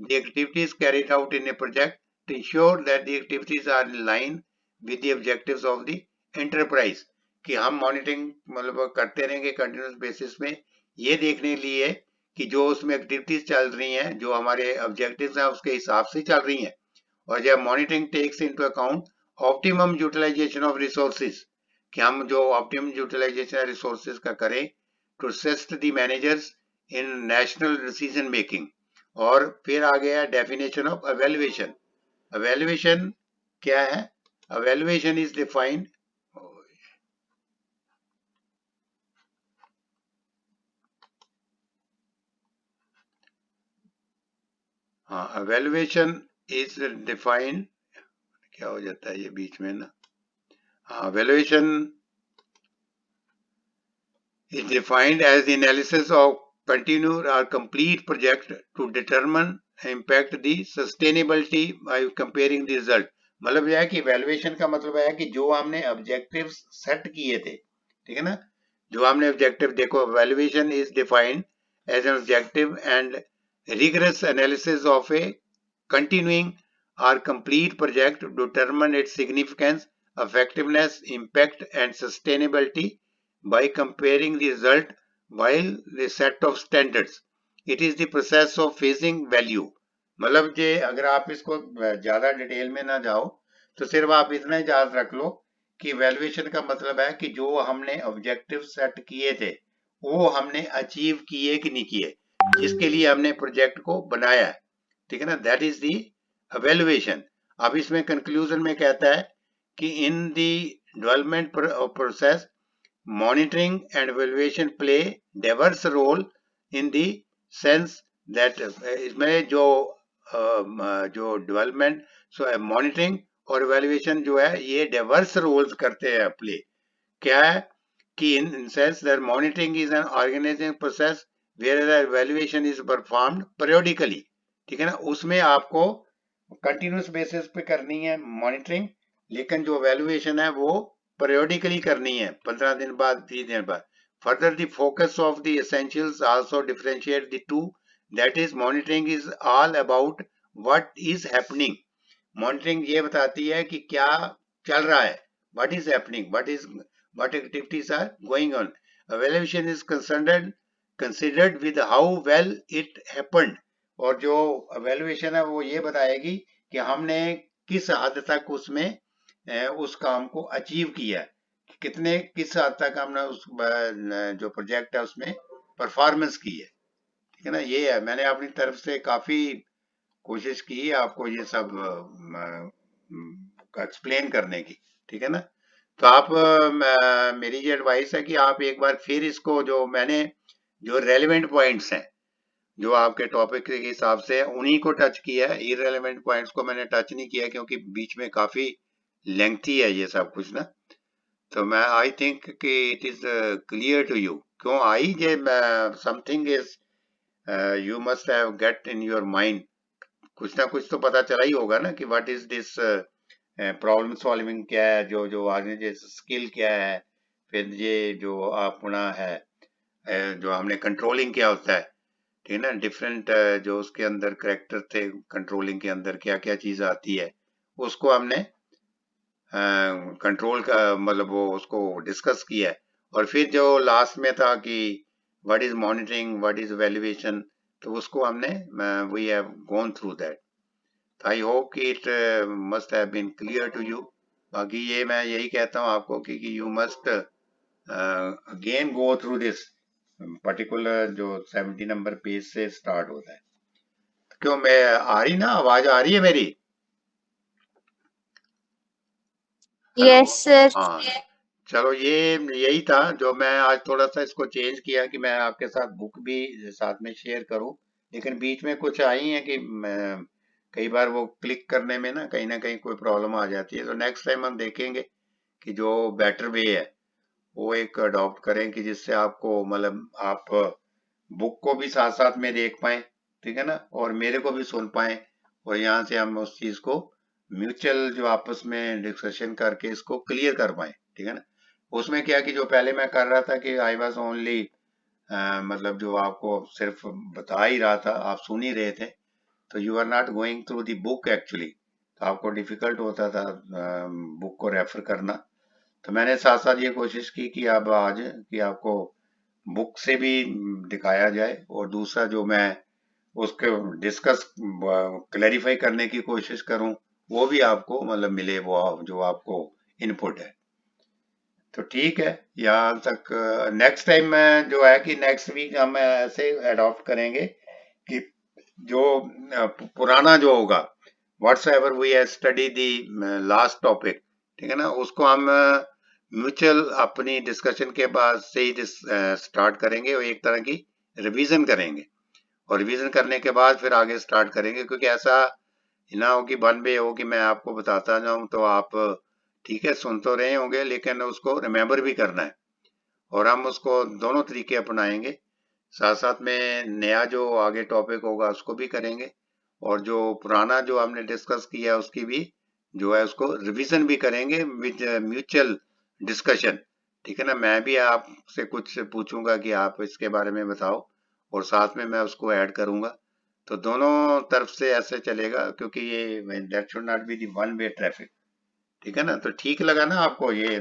the activities carried out in a project to ensure that the activities are in line with the objectives of the enterprise। कि हम monitoring मतलब करते रहेंगे continuous basis में, ये देखने के लिए कि जो उसमें एक्टिविटीज चल रही हैं, जो हमारे ऑब्जेक्टिव्स हैं उसके हिसाब से चल रही हैं। और जब monitoring takes into account optimum utilisation of resources, कि हम जो ऑप्टिमम यूटिलाइजेशन रिसोर्सेज का करें to assist the managers in national decision making. और फिर आ गया डेफिनेशन ऑफ एवेल्युएशन। एवेल्युएशन क्या है? एवेल्युएशन इज डिफाइंड, हाँ, एवेल्युएशन इज डिफाइंड, क्या हो जाता है ये बीच में ना, हाँ, evaluation is defined as the analysis of continued or complete project to determine impact the sustainability by comparing the result। मतलब यह है कि वैल्यूएशन का मतलब है कि जो हमने ऑब्जेक्टिव्स सेट किए थे, ठीक है ना, जो हमने ऑब्जेक्टिव, देखो valuation is defined as an objective and rigorous analysis of a continuing or complete project to determine its significance, effectiveness, impact and sustainability by comparing the result while the set of standards। It is the process of phasing value। मतलब जे अगर आप इसको ज्यादा detail में ना जाओ तो सिर्फ आप इतना ही याद रख लो कि वैल्यूएशन का मतलब है कि जो हमने ऑब्जेक्टिव सेट किए थे वो हमने अचीव किए कि नहीं किए, जिसके लिए हमने प्रोजेक्ट को बनाया है, ठीक है ना, दैट इज दी एवेल्युएशन। अब इसमें कंक्लूजन में कहता है कि in the development process monitoring and evaluation play diverse role in the sense that इसमें जो डेवलपमेंट मॉनिटरिंग और evaluation जो है ये diverse roles करते हैं प्ले। क्या है कि in sense that monitoring is an organizing process where the evaluation is performed periodically, ठीक है ना, उसमें आपको कंटिन्यूस बेसिस पे करनी है मॉनिटरिंग, लेकिन जो evaluation है वो periodically करनी है, 15 दिन बाद, 30 दिन बाद। Further, the focus of the essentials also differentiate the two, that is monitoring is all about what is happening। Monitoring ये बताती है कि क्या चल रहा है, what is happening, what activities are going on। Evaluation is considered with how well it happened। और जो evaluation है वो ये बताएगी कि हमने किस हद तक उसमें उस काम को अचीव किया, कितने किस हद तक हमने उस जो प्रोजेक्ट है उसमें परफॉर्मेंस की है, ठीक है ना। ये है, मैंने अपनी तरफ से काफी कोशिश की है आपको ये सब एक्सप्लेन करने की, ठीक है ना। तो आप मेरी ये एडवाइस है कि आप एक बार फिर इसको, जो मैंने जो रेलेवेंट पॉइंट्स हैं जो आपके टॉपिक के हिसाब से उन्हीं को टच किया है, इररेलेवेंट पॉइंट्स को मैंने टच नहीं किया क्योंकि बीच में काफी लेंथी है ये सब कुछ ना। तो मैं आई थिंक कि it is clear to you, क्यों आई जे something is you must have get in your mind, कुछ ना कुछ तो पता चला ही होगा ना कि what is this problem solving क्या है, जो ऑर्गेनाइजेशन स्किल क्या है, फिर ये जो अपना है जो हमने कंट्रोलिंग क्या होता है, ठीक है ना, डिफरेंट जो उसके अंदर करेक्टर थे कंट्रोलिंग के अंदर क्या क्या चीज आती है, उसको हमने कंट्रोल का मतलब वो उसको डिस्कस किया है। और फिर जो लास्ट में था कि what is monitoring, what is valuation, तो उसको हमने we have gone through that. I hope कि it must have been clear to you. बाकी ये मैं यही कहता हूँ आपको कि you must again go through this particular जो 70 नंबर पेज से स्टार्ट होता है। क्यों मैं आ रही ना, आवाज आ रही है मेरी? हेलो?
Yes, sir.
हाँ, चलो ये यही था जो मैं आज थोड़ा सा इसको चेंज किया कि मैं आपके साथ बुक भी साथ में शेयर करूं। लेकिन बीच में कुछ आई है कि कई बार वो क्लिक करने में ना कहीं कोई प्रॉब्लम आ जाती है। तो नेक्स्ट टाइम हम देखेंगे कि जो बेटर वे है वो एक अडॉप्ट करें कि जिससे आपको मतलब आप बुक को भी साथ साथ में देख पाए, ठीक है ना, और मेरे को भी सुन पाए, और यहाँ से हम उस चीज को म्यूचुअल जो आपस में डिस्कशन करके इसको क्लियर कर पाए, ठीक है ना। उसमें क्या कि जो पहले मैं कर रहा था कि आई वॉज ओनली मतलब जो आपको सिर्फ बता ही रहा था, आप सुन ही रहे थे, तो you are not going through the book actually, तो आपको डिफिकल्ट होता था बुक को रेफर करना। तो मैंने साथ साथ ये कोशिश की कि अब आज कि आपको बुक से भी दिखाया जाए, और दूसरा जो मैं उसके डिस्कस क्लैरिफाई करने की कोशिश करूं, वो भी आपको मतलब मिले, वो जो आपको इनपुट है। तो ठीक है, यहाँ तक। नेक्स्ट टाइम जो है कि नेक्स्ट वीक हम ऐसे अडॉप्ट करेंगे कि जो पुराना जो होगा, what's ever we have study the last topic, ठीक है ना, उसको हम म्यूचुअल अपनी डिस्कशन के बाद से ही स्टार्ट करेंगे और एक तरह की रिवीजन करेंगे, और रिवीजन करने के बाद फिर आगे स्टार्ट करेंगे। क्योंकि ऐसा ना हो कि वन वे हो कि मैं आपको बताता जाऊं तो आप ठीक है सुन तो रहे होंगे लेकिन उसको रिमेम्बर भी करना है, और हम उसको दोनों तरीके अपनाएंगे। साथ साथ में नया जो आगे टॉपिक होगा उसको भी करेंगे, और जो पुराना जो हमने डिस्कस किया उसकी भी जो है उसको रिवीजन भी करेंगे विद म्यूचुअल डिस्कशन, ठीक है ना। मैं भी आपसे कुछ पूछूंगा कि आप इसके बारे में बताओ, और साथ में मैं उसको ऐड करूंगा, तो दोनों तरफ से ऐसे चलेगा, क्योंकि ये that should not be the one way traffic, ठीक है ना। तो ठीक लगा ना आपको ये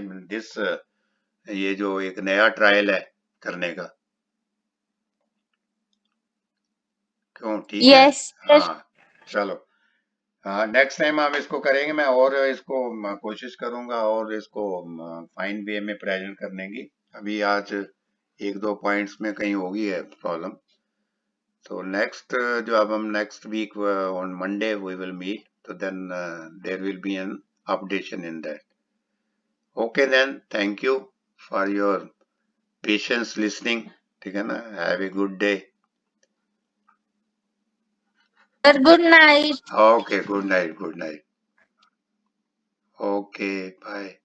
जो एक नया ट्रायल है करने का? क्यों, ठीक है?
Yes, sir.
हाँ, चलो। हाँ, नेक्स्ट टाइम हम इसको करेंगे, मैं और इसको कोशिश करूंगा और इसको फाइन वे में प्रेजेंट करने की। अभी आज एक दो पॉइंट्स में कहीं होगी है प्रॉब्लम। तो नेक्स्ट जो अब हम next week on Monday we will meet, तो then there will be an updation in that. Okay then, thank you for your patience listening, ठीक है ना। Have a good day.
Sir, good night.
Okay, good night, good night. Okay, bye.